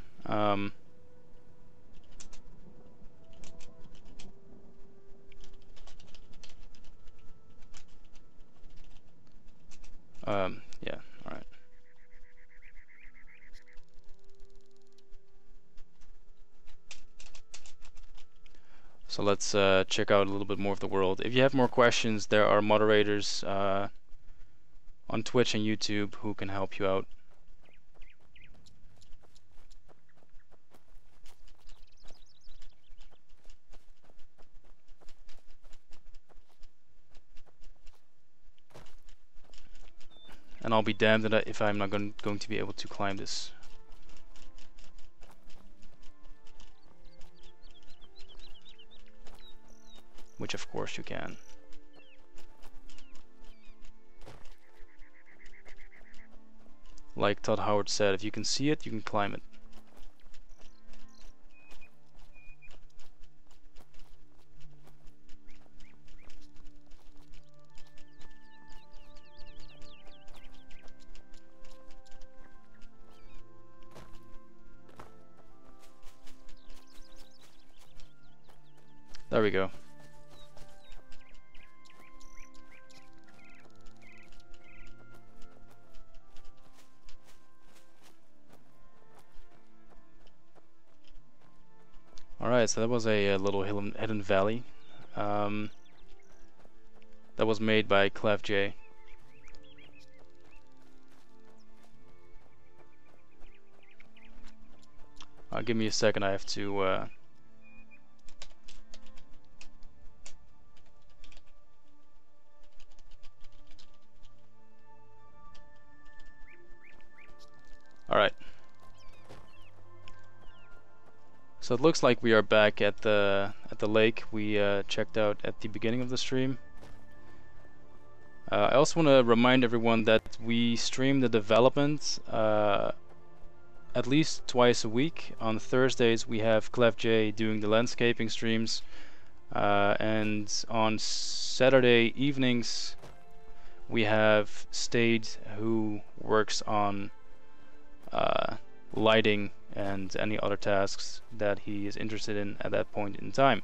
Yeah, alright. So let's check out a little bit more of the world. If you have more questions, there are moderators on Twitch and YouTube who can help you out. And I'll be damned if I'm not going to be able to climb this. Which of course you can. Like Todd Howard said, if you can see it, you can climb it. There we go. Alright, so that was a little hidden valley. That was made by Clef J. Give me a second, I have to Alright. So it looks like we are back at the lake we checked out at the beginning of the stream. I also want to remind everyone that we stream the development at least twice a week. On Thursdays we have Clef J doing the landscaping streams, and on Saturday evenings we have Stade, who works on lighting and any other tasks that he is interested in at that point in time.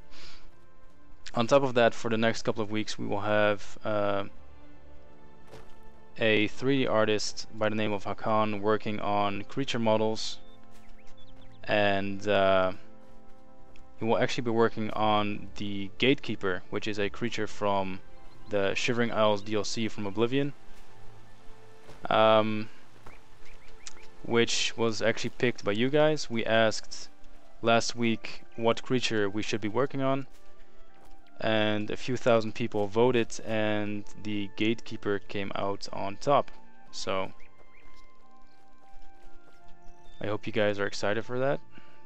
On top of that, for the next couple of weeks we will have a 3D artist by the name of Hakan working on creature models, and he will actually be working on the Gatekeeper, which is a creature from the Shivering Isles DLC from Oblivion, which was actually picked by you guys. We asked last week what creature we should be working on, and a few thousand people voted, and the Gatekeeper came out on top. So I hope you guys are excited for that,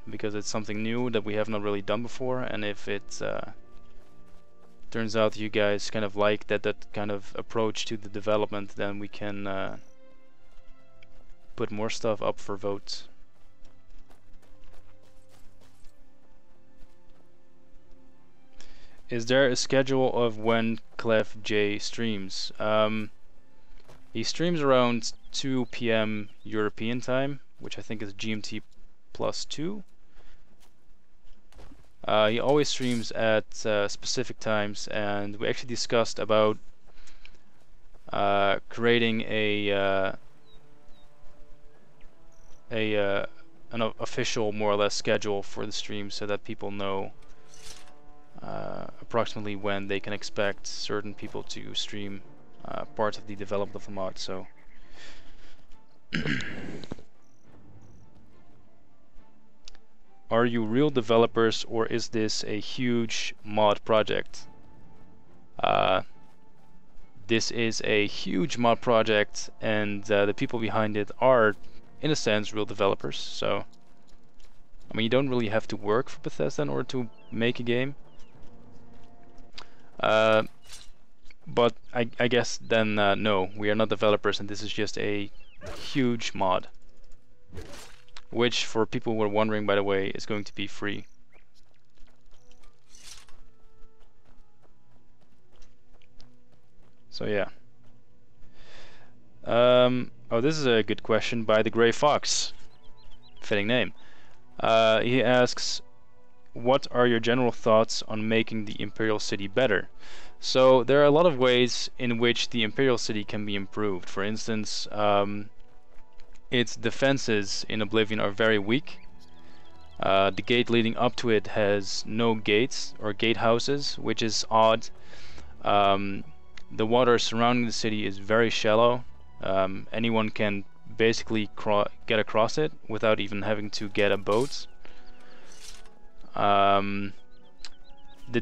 because it's something new that we have not really done before, and if it turns out you guys kind of like that kind of approach to the development, then we can put more stuff up for votes. Is there a schedule of when Clef J streams? He streams around 2 PM European time, which I think is GMT +2. He always streams at specific times, and we actually discussed about creating an official, more or less, schedule for the stream, so that people know approximately when they can expect certain people to stream parts of the development of the mod. So are you real developers, or is this a huge mod project? This is a huge mod project, and the people behind it are, in a sense, real developers. So I mean, you don't really have to work for Bethesda in order to make a game. But I guess then no, we are not developers, and this is just a huge mod, which, for people who are wondering, by the way, is going to be free. So yeah. Oh, this is a good question by the Grey Fox. Fitting name. He asks, what are your general thoughts on making the Imperial City better? So there are a lot of ways in which the Imperial City can be improved. For instance, its defenses in Oblivion are very weak. The gate leading up to it has no gates or gatehouses, which is odd. The water surrounding the city is very shallow. Anyone can basically get across it without even having to get a boat. The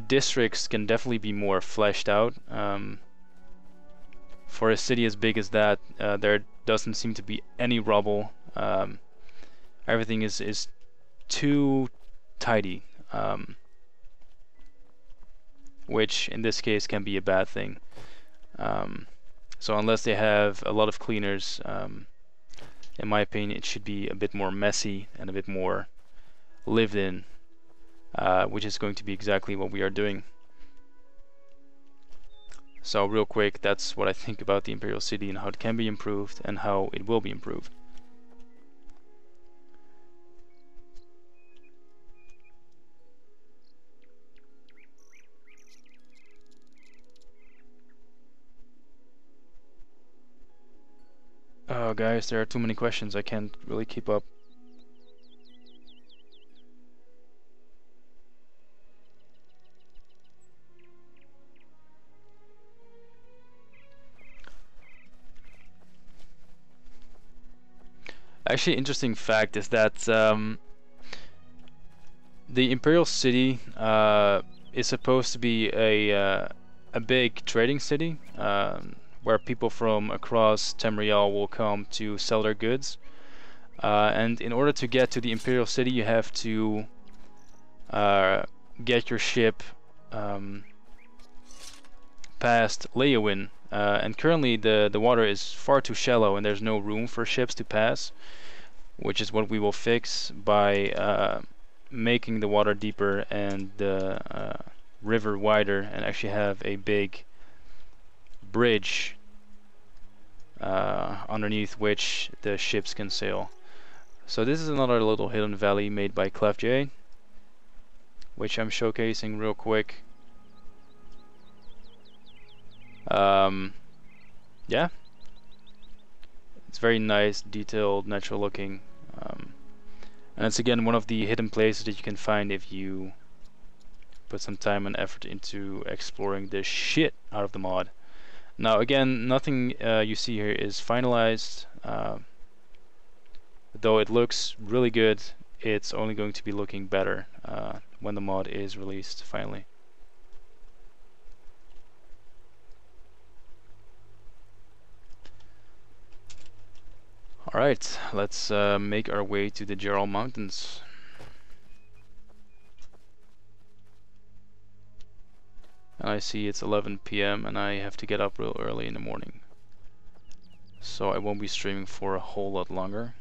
districts can definitely be more fleshed out. For a city as big as that, there doesn't seem to be any rubble. Everything is too tidy, which in this case can be a bad thing. So unless they have a lot of cleaners, in my opinion, it should be a bit more messy and a bit more lived in, which is going to be exactly what we are doing. So real quick, that's what I think about the Imperial City and how it can be improved and how it will be improved. Oh guys, there are too many questions, I can't really keep up. Actually, interesting fact is that the Imperial City is supposed to be a big trading city, where people from across Tamriel will come to sell their goods. And in order to get to the Imperial City, you have to get your ship past Leowin. And currently the water is far too shallow and there's no room for ships to pass, which is what we will fix by making the water deeper and the river wider, and actually have a big bridge underneath which the ships can sail. So this is another little hidden valley made by ClefJ, which I'm showcasing real quick. Yeah, it's very nice, detailed, natural looking, and it's again one of the hidden places that you can find if you put some time and effort into exploring the shit out of the mod. Now again, nothing you see here is finalized, though it looks really good. It's only going to be looking better when the mod is released finally. Alright, let's make our way to the Gerald Mountains. And I see it's 11 PM and I have to get up real early in the morning. So I won't be streaming for a whole lot longer.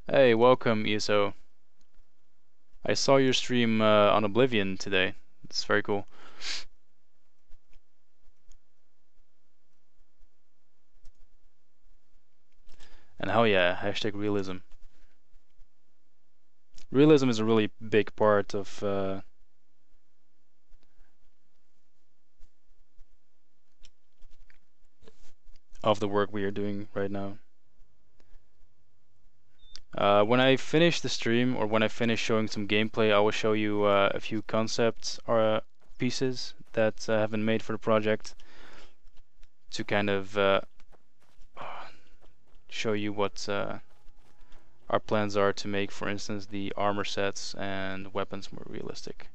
Hey, welcome ESO. I saw your stream on Oblivion today. It's very cool. And hell yeah, hashtag realism. Realism is a really big part of the work we are doing right now. When I finish the stream, or when I finish showing some gameplay, I will show you a few concepts or pieces that have been made for the project to kind of show you what our plans are to make, for instance, the armor sets and weapons more realistic.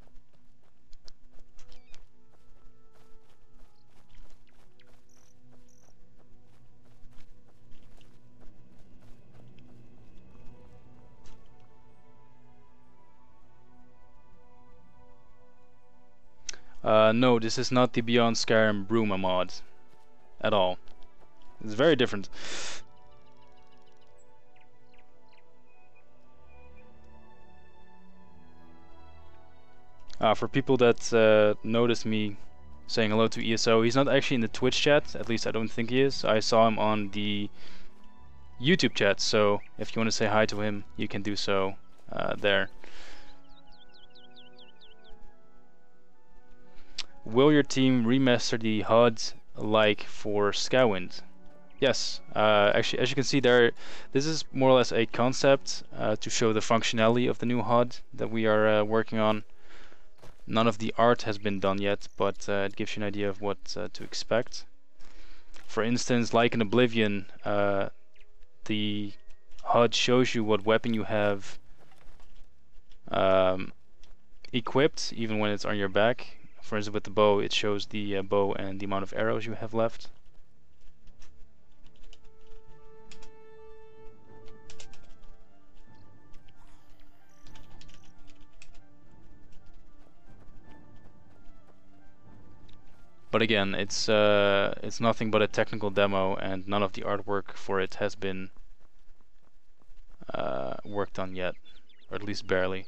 No, this is not the Beyond Skyrim Bruma mod at all. It's very different. For people that noticed me saying hello to ESO, he's not actually in the Twitch chat, at least I don't think he is. I saw him on the YouTube chat, so if you want to say hi to him, you can do so there. will your team remaster the HUD like for Skywind? Yes, actually, as you can see there, this is more or less a concept to show the functionality of the new HUD that we are working on. None of the art has been done yet, but it gives you an idea of what to expect. For instance, like in Oblivion, the HUD shows you what weapon you have equipped, even when it's on your back. For instance, with the bow, it shows the bow and the amount of arrows you have left. But again, it's nothing but a technical demo, and none of the artwork for it has been worked on yet, or at least barely.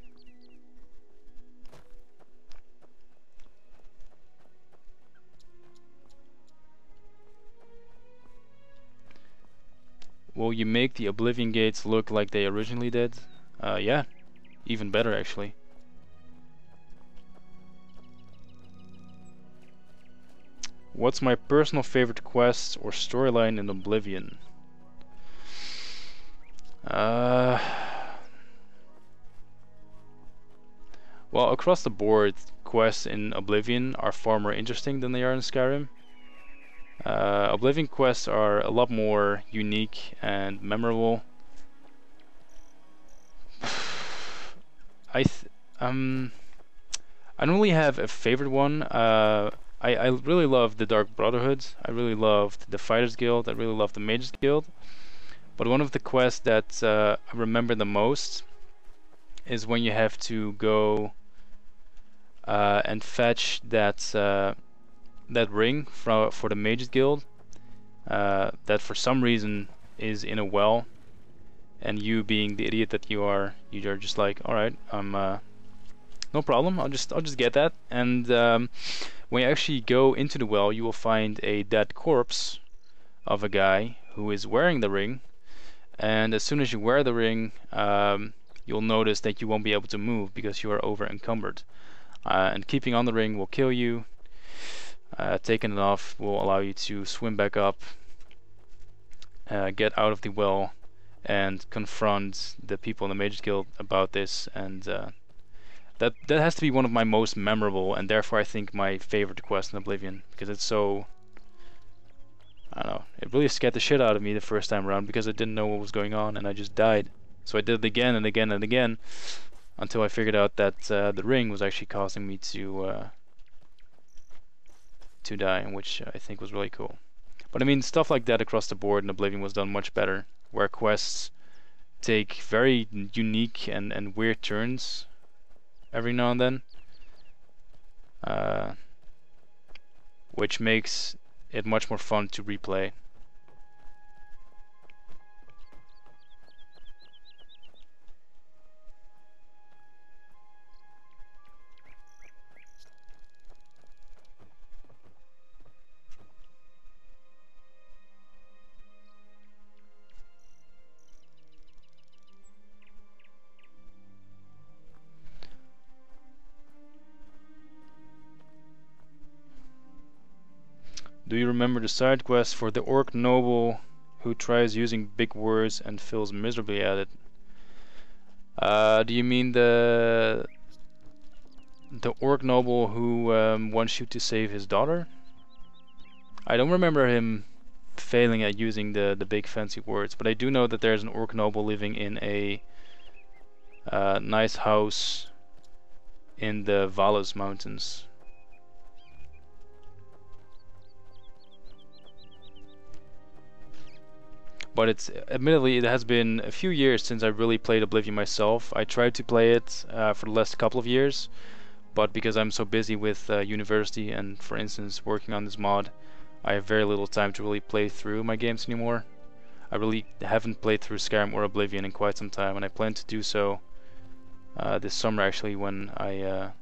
Will you make the Oblivion gates look like they originally did? Yeah, even better actually. What's my personal favorite quest or storyline in Oblivion? Well, across the board, quests in Oblivion are far more interesting than they are in Skyrim. Oblivion quests are a lot more unique and memorable. I don't really have a favorite one. I really love the Dark Brotherhood. I really loved the Fighters Guild. I really loved the Mages Guild. But one of the quests that I remember the most is when you have to go and fetch that ring for the Mages Guild that for some reason is in a well, and you being the idiot that you are just like, all right, no problem, I'll just get that. And when you actually go into the well, you will find a dead corpse of a guy who is wearing the ring, and as soon as you wear the ring, you'll notice that you won't be able to move because you are over encumbered, and keeping on the ring will kill you. Taking it off will allow you to swim back up, get out of the well, and confront the people in the Mages Guild about this. And that has to be one of my most memorable, and therefore I think my favorite quest in Oblivion, because it's so, I don't know, it really scared the shit out of me the first time around because I didn't know what was going on and I just died. So I did it again and again and again until I figured out that the ring was actually causing me to die, which I think was really cool. But I mean, stuff like that across the board in Oblivion was done much better, where quests take very unique and weird turns every now and then, which makes it much more fun to replay. Do you remember the side quest for the orc noble who tries using big words and fails miserably at it? Do you mean the orc noble who wants you to save his daughter? I don't remember him failing at using the big fancy words, but I do know that there's an orc noble living in a nice house in the Valus Mountains. But it's admittedly it has been a few years since I really played Oblivion myself. I tried to play it for the last couple of years, but because I'm so busy with university and, for instance, working on this mod, I have very little time to really play through my games anymore. I really haven't played through Skyrim or Oblivion in quite some time, and I plan to do so this summer actually, when I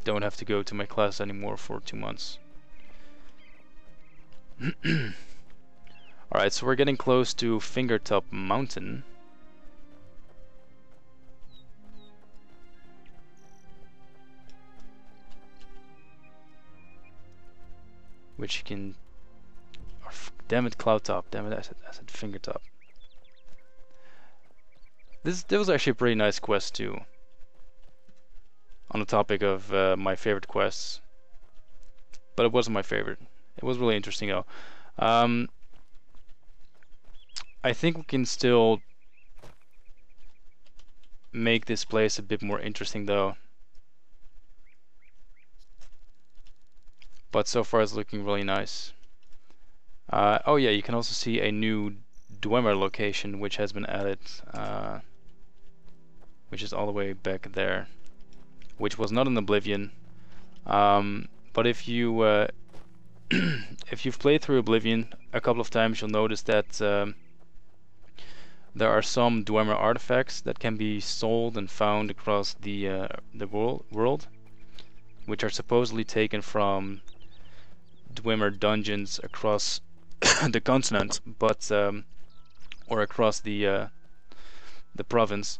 don't have to go to my class anymore for 2 months. Alright, so we're getting close to Fingertop Mountain. which you can. Oh, damn it, cloud top. Damn it, I said finger top. This was actually a pretty nice quest too. On the topic of my favorite quests, but it wasn't my favorite. It was really interesting though. I think we can still make this place a bit more interesting though. But so far it's looking really nice. Oh yeah, you can also see a new Dwemer location which has been added, which is all the way back there, which was not in Oblivion. But if you if you've played through Oblivion a couple of times, you'll notice that there are some Dwemer artifacts that can be sold and found across the world, which are supposedly taken from Dwemer dungeons across the continent, but or across the province,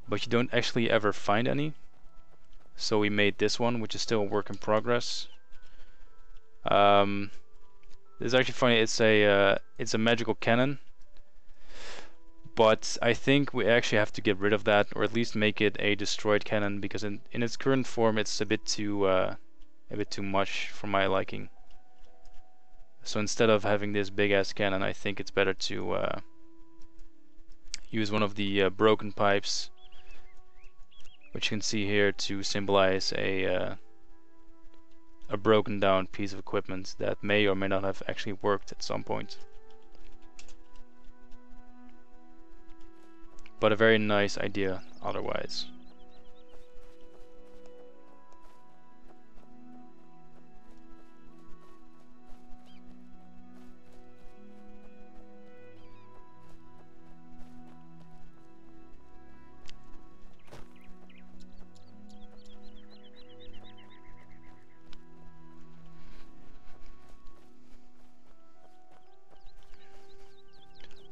but you don't actually ever find any. So we made this one, which is still a work in progress. It's actually funny. It's a magical cannon, but I think we actually have to get rid of that, or at least make it a destroyed cannon, because in its current form, it's a bit too much for my liking. So instead of having this big ass cannon, I think it's better to use one of the broken pipes, which you can see here to symbolize a broken down piece of equipment that may or may not have actually worked at some point. But a very nice idea otherwise.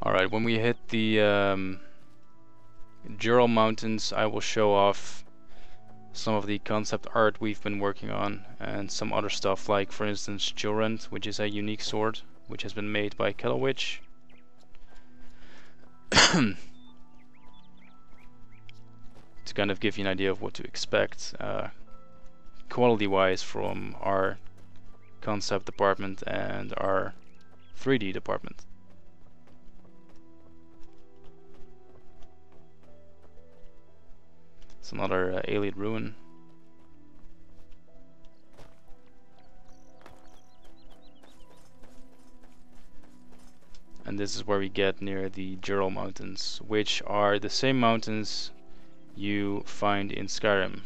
Alright, when we hit the Jural Mountains, I will show off some of the concept art we've been working on and some other stuff, like for instance Jurand, which is a unique sword which has been made by Kettlewitch. To kind of give you an idea of what to expect quality wise from our concept department and our 3D department. It's another alien ruin. And this is where we get near the Jural Mountains, which are the same mountains you find in Skyrim.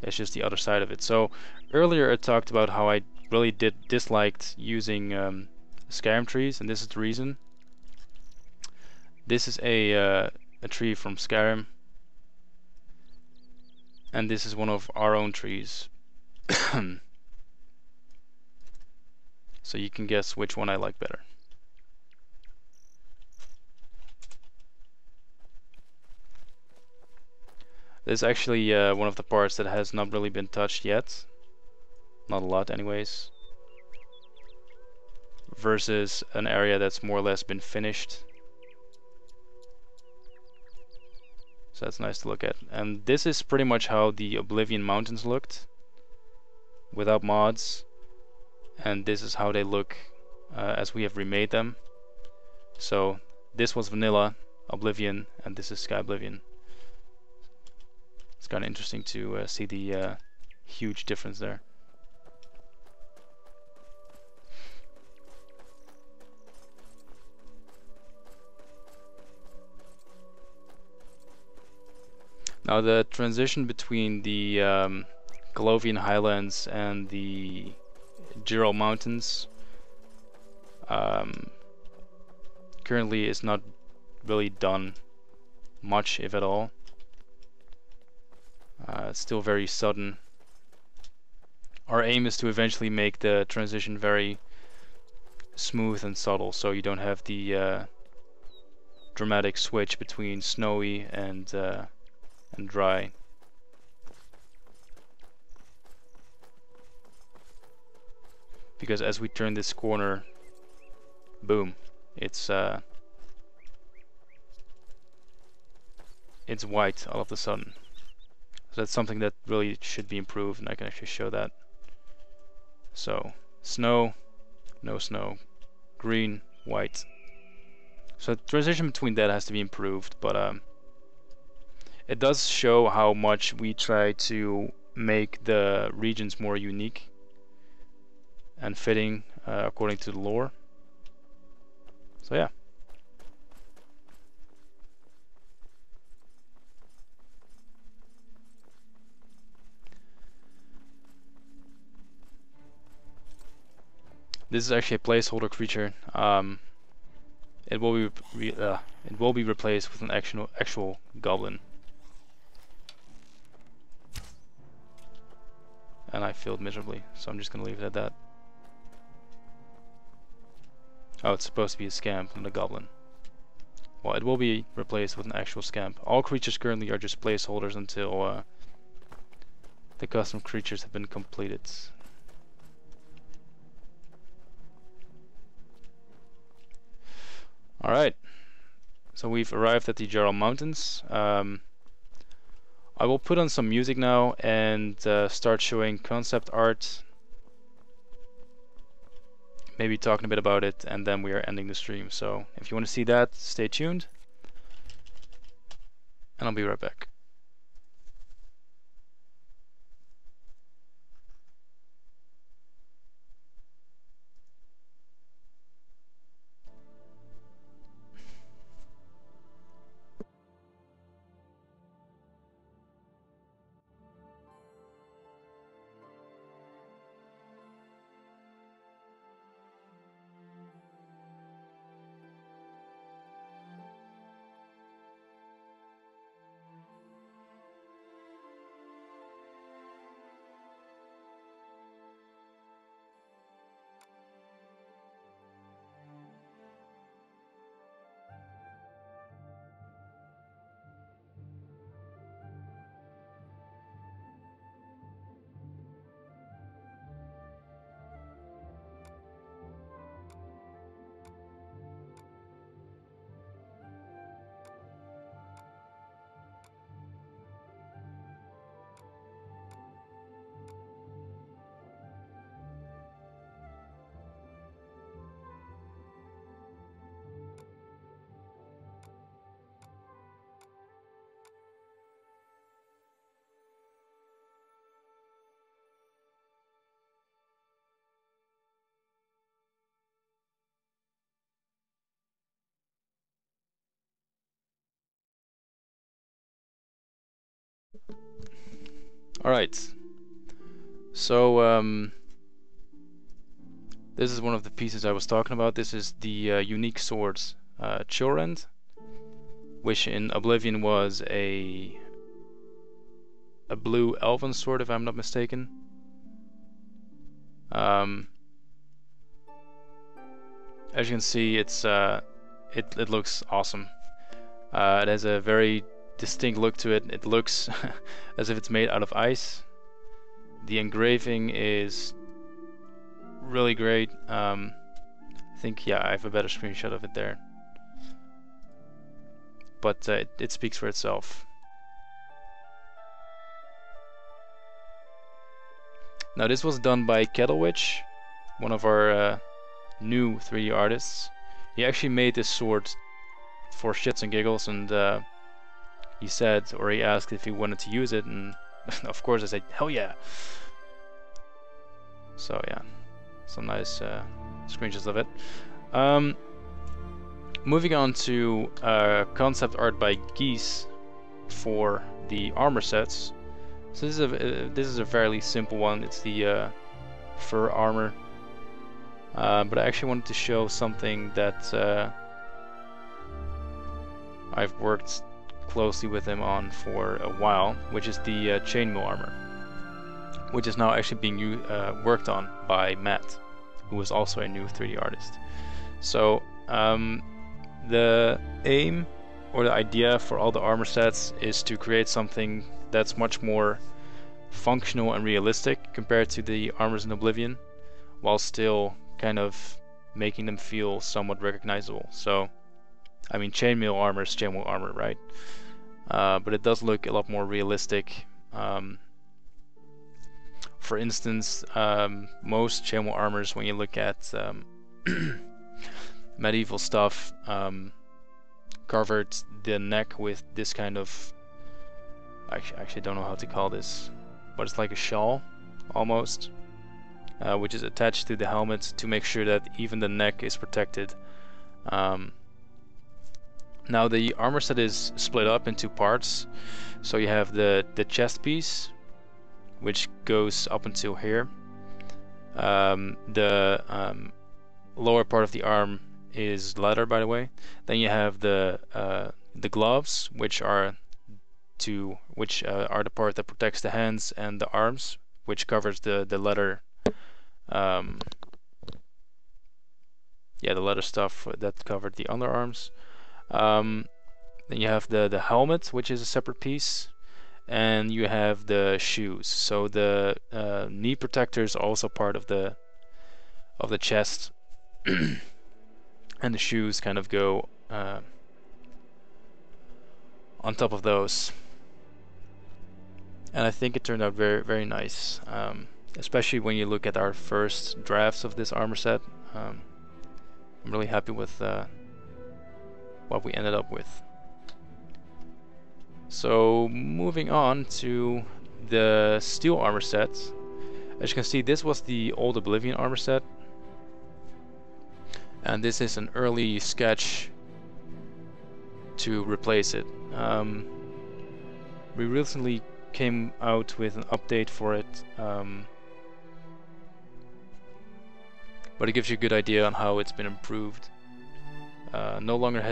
It's just the other side of it. So earlier I talked about how I really disliked using Skyrim trees, and this is the reason. This is a tree from Skyrim, and this is one of our own trees. So you can guess which one I like better. This is actually one of the parts that has not really been touched yet. Not a lot anyways. Versus an area that's more or less been finished. So that's nice to look at. And this is pretty much how the Oblivion Mountains looked without mods. And this is how they look as we have remade them. So this was vanilla Oblivion, and this is Skyblivion. It's kind of interesting to see the huge difference there. Now the transition between the Galovian Highlands and the Jural Mountains currently is not really done much, if at all. It's still very sudden. Our aim is to eventually make the transition very smooth and subtle, so you don't have the dramatic switch between snowy and dry. because as we turn this corner, boom, it's white all of a sudden. So that's something that really should be improved, and I can actually show that. So snow, no snow, green, white. So the transition between that has to be improved, but it does show how much we try to make the regions more unique and fitting according to the lore. So yeah. This is actually a placeholder creature. It will be replaced with an actual goblin. And I failed miserably, so I'm just gonna leave it at that. Oh, it's supposed to be a scamp, not a goblin. Well, it will be replaced with an actual scamp. All creatures currently are just placeholders until the custom creatures have been completed. Alright, so we've arrived at the Jarl Mountains. I will put on some music now and start showing concept art. Maybe talking a bit about it, and then we are ending the stream. So if you want to see that, stay tuned. And I'll be right back. Alright, so this is one of the pieces I was talking about. This is the unique sword Chilrend, which in Oblivion was a blue elven sword, if I'm not mistaken. As you can see, it looks awesome. It has a very distinct look to it. It looks as if it's made out of ice. The engraving is really great. I think, yeah, I have a better screenshot of it there, but it speaks for itself. Now this was done by Kettlewitch, one of our new 3D artists. He actually made this sword for shits and giggles, and he said, or he asked if he wanted to use it, and of course I said, hell yeah. So yeah, some nice screenshots of it. Moving on to concept art by Geese for the armor sets. So this is a fairly simple one. It's the fur armor, but I actually wanted to show something that I've worked closely with him on for a while, which is the chainmail armor, which is now actually being worked on by Matt, who is also a new 3D artist. So the aim or the idea for all the armor sets is to create something that's much more functional and realistic compared to the armors in Oblivion. while still kind of making them feel somewhat recognizable. So, I mean, chainmail armor is chainmail armor, right? But it does look a lot more realistic. For instance, most chainmail armors, when you look at medieval stuff, covered the neck with this kind of, I actually don't know how to call this, but it's like a shawl almost, which is attached to the helmet to make sure that even the neck is protected. Now the armor set is split up into parts, so you have the chest piece, which goes up until here. The lower part of the arm is leather, by the way. Then you have the gloves, which are the part that protects the hands and the arms, which covers the leather. The leather stuff that covered the underarms. Then you have the helmet, which is a separate piece, and you have the shoes. So the knee protectors are also part of the chest, and the shoes kind of go on top of those. And I think it turned out very, very nice, especially when you look at our first drafts of this armor set. I'm really happy with what we ended up with. So moving on to the steel armor set. As you can see, this was the old Oblivion armor set, and this is an early sketch to replace it. We recently came out with an update for it, but it gives you a good idea on how it's been improved. No longer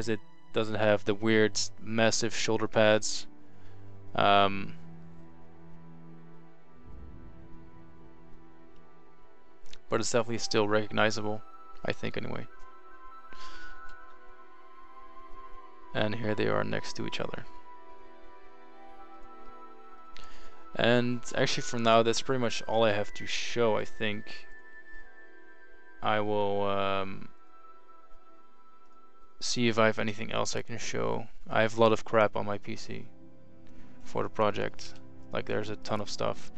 doesn't have the weird massive shoulder pads. But it's definitely still recognizable, I think, anyway. And here they are next to each other. And actually, for now, that's pretty much all I have to show, I think. I will see if I have anything else I can show. I have a lot of crap on my PC for the project. Like, there's a ton of stuff.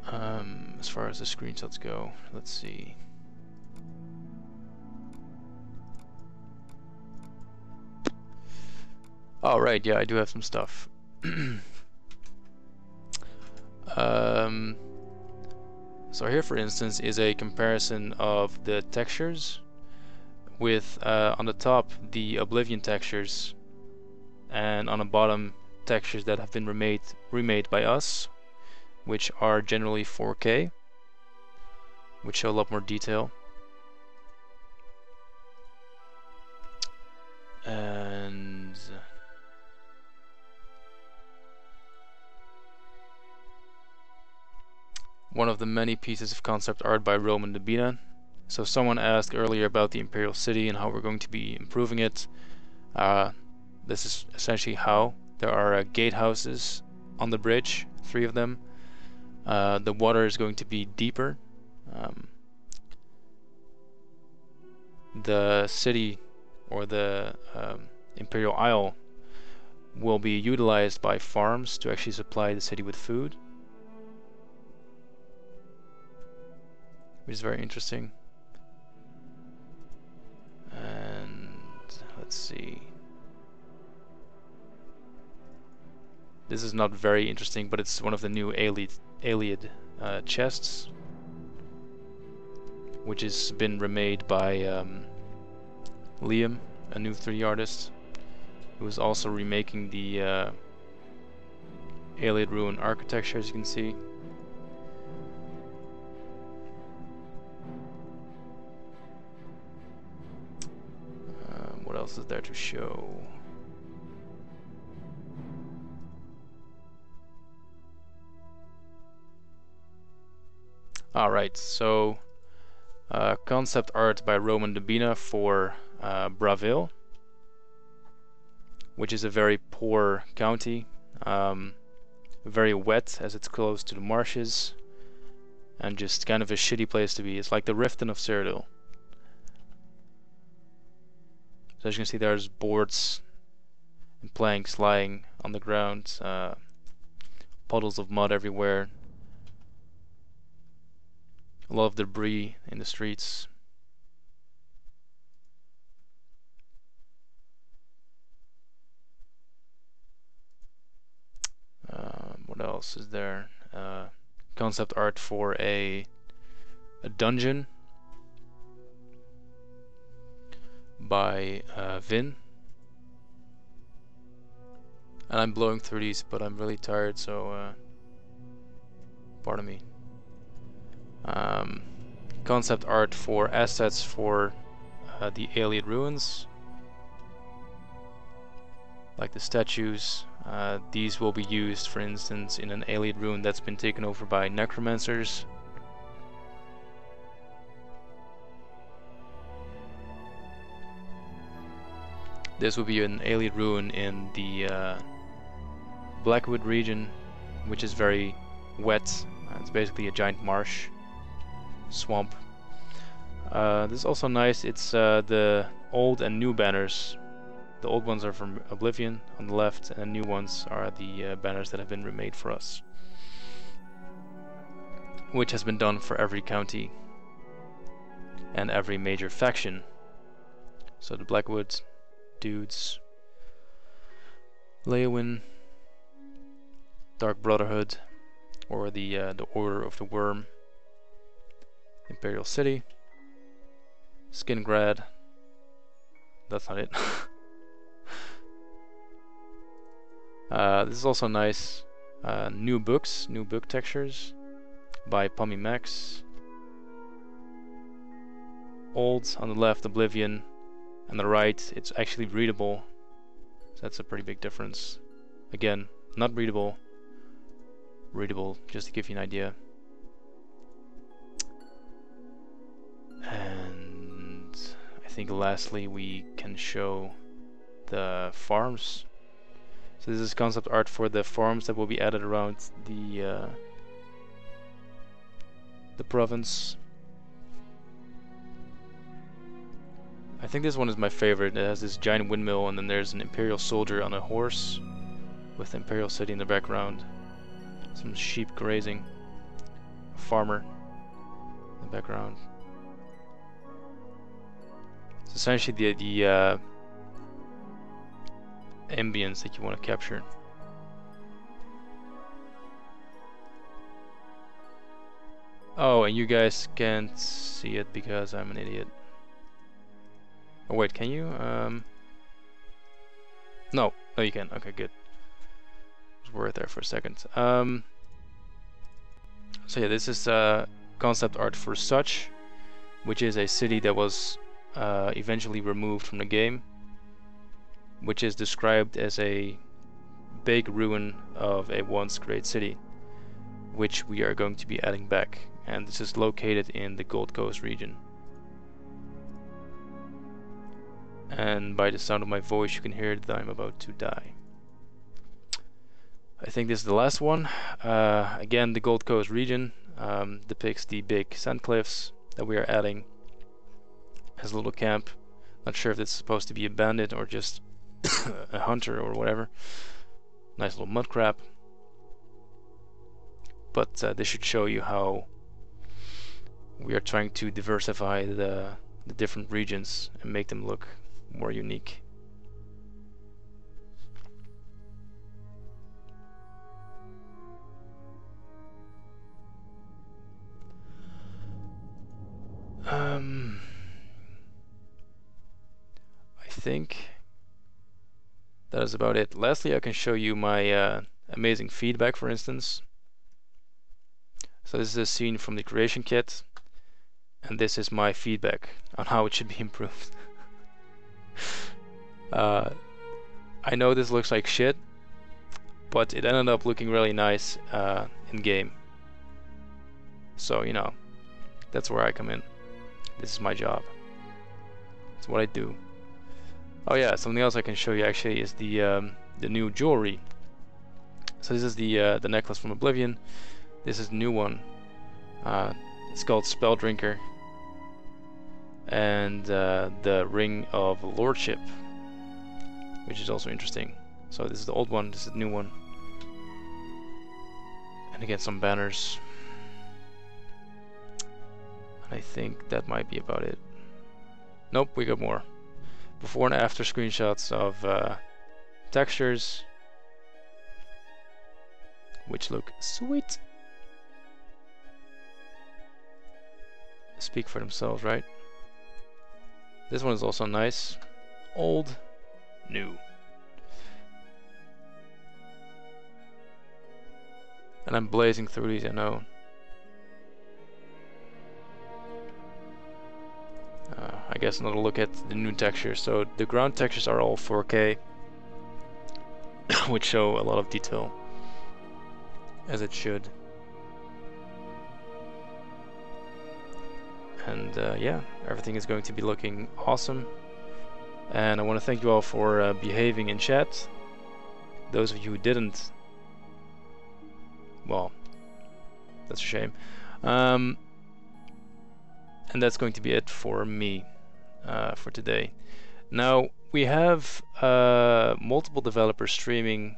As far as the screenshots go, let's see. Oh, right, yeah, I do have some stuff. So here, for instance, is a comparison of the textures with on the top the Oblivion textures, and on the bottom textures that have been remade by us, which are generally 4K, which show a lot more detail. And one of the many pieces of concept art by Roman Debina. So someone asked earlier about the Imperial City and how we're going to be improving it. This is essentially how. There are gatehouses on the bridge, 3 of them. The water is going to be deeper. The city, or the Imperial Isle, will be utilized by farms to actually supply the city with food, which is very interesting. And let's see. This is not very interesting, but it's one of the new Allied chests, which has been remade by Liam, a new 3D artist, who is also remaking the Allied ruin architecture, as you can see. What else is there to show? Alright, so concept art by Roman Debina for Bravil, which is a very poor county, very wet as it's close to the marshes. and just kind of a shitty place to be. It's like the Riften of Cyrodiil. So as you can see, there's boards and planks lying on the ground, puddles of mud everywhere, a lot of debris in the streets. What else is there? Concept art for a dungeon by Vin. And I'm blowing through these, but I'm really tired, so pardon me. Concept art for assets for the Alien ruins, like the statues. These will be used, for instance, in an alien ruin that's been taken over by necromancers. This will be an alien ruin in the Blackwood region, which is very wet. It's basically a giant marsh, swamp. This is also nice. It's the old and new banners. The old ones are from Oblivion on the left, and the new ones are the banners that have been remade for us, which has been done for every county and every major faction. So the Blackwood dudes, Leowin, Dark Brotherhood, or the Order of the Worm, Imperial City, Skingrad. That's not it. This is also nice. New books, new book textures by Pommy Max. Old on the left, Oblivion. On the right, it's actually readable. So that's a pretty big difference. Again, not readable. Readable, just to give you an idea. And I think lastly we can show the farms. So this is concept art for the farms that will be added around the province. I think this one is my favorite. It has this giant windmill, and then there's an Imperial soldier on a horse with the Imperial City in the background. Some sheep grazing. A farmer in the background. It's essentially the ambience that you want to capture. Oh, and you guys can't see it because I'm an idiot. Oh wait, can you? No, you can. Okay, good. I was worried there for a second. So yeah, this is concept art for Such, which is a city that was eventually removed from the game, which is described as a big ruin of a once great city, which we are going to be adding back. And this is located in the Gold Coast region. And by the sound of my voice, you can hear that I'm about to die. I think this is the last one. Again, the Gold Coast region depicts the big sand cliffs that we are adding as a little camp. Not sure if it's supposed to be a bandit or just a hunter or whatever. Nice little mud crab. But this should show you how we are trying to diversify the different regions and make them look more unique. I think that is about it. Lastly, I can show you my amazing feedback, for instance. So this is a scene from the creation kit, and this is my feedback on how it should be improved. I know this looks like shit, but it ended up looking really nice in game. So, you know, that's where I come in. This is my job. It's what I do. Oh yeah, something else I can show you actually is the new jewelry. So this is the necklace from Oblivion. This is the new one. It's called Spell Drinker. And the Ring of Lordship, which is also interesting. So this is the old one, this is the new one. And again, some banners. And I think that might be about it. Nope, we got more. Before and after screenshots of textures, which look sweet. Speak for themselves, right? This one is also nice. Old, new. And I'm blazing through these, I know. I guess another look at the new textures. So the ground textures are all 4K, which show a lot of detail, as it should. And yeah, everything is going to be looking awesome. And I want to thank you all for behaving in chat. Those of you who didn't, well, that's a shame. And that's going to be it for me for today. Now, we have multiple developers streaming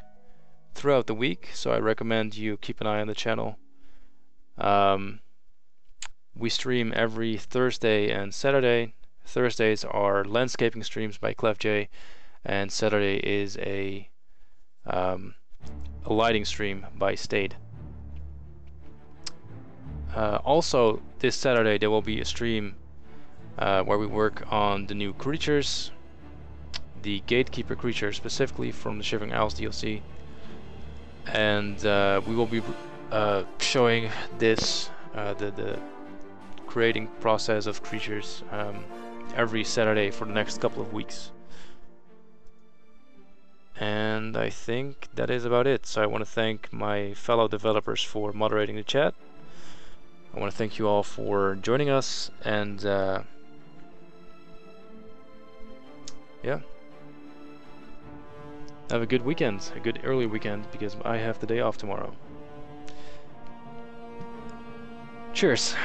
throughout the week, so I recommend you keep an eye on the channel. We stream every Thursday and Saturday. Thursdays are landscaping streams by ClefJ, and Saturday is a lighting stream by Stade. Also, this Saturday there will be a stream where we work on the new creatures, the Gatekeeper creature specifically from the Shivering Isles DLC, and we will be showing this the creating process of creatures every Saturday for the next couple of weeks. And I think that is about it. So I want to thank my fellow developers for moderating the chat. I want to thank you all for joining us, and yeah, have a good weekend, a good early weekend, because I have the day off tomorrow. Cheers.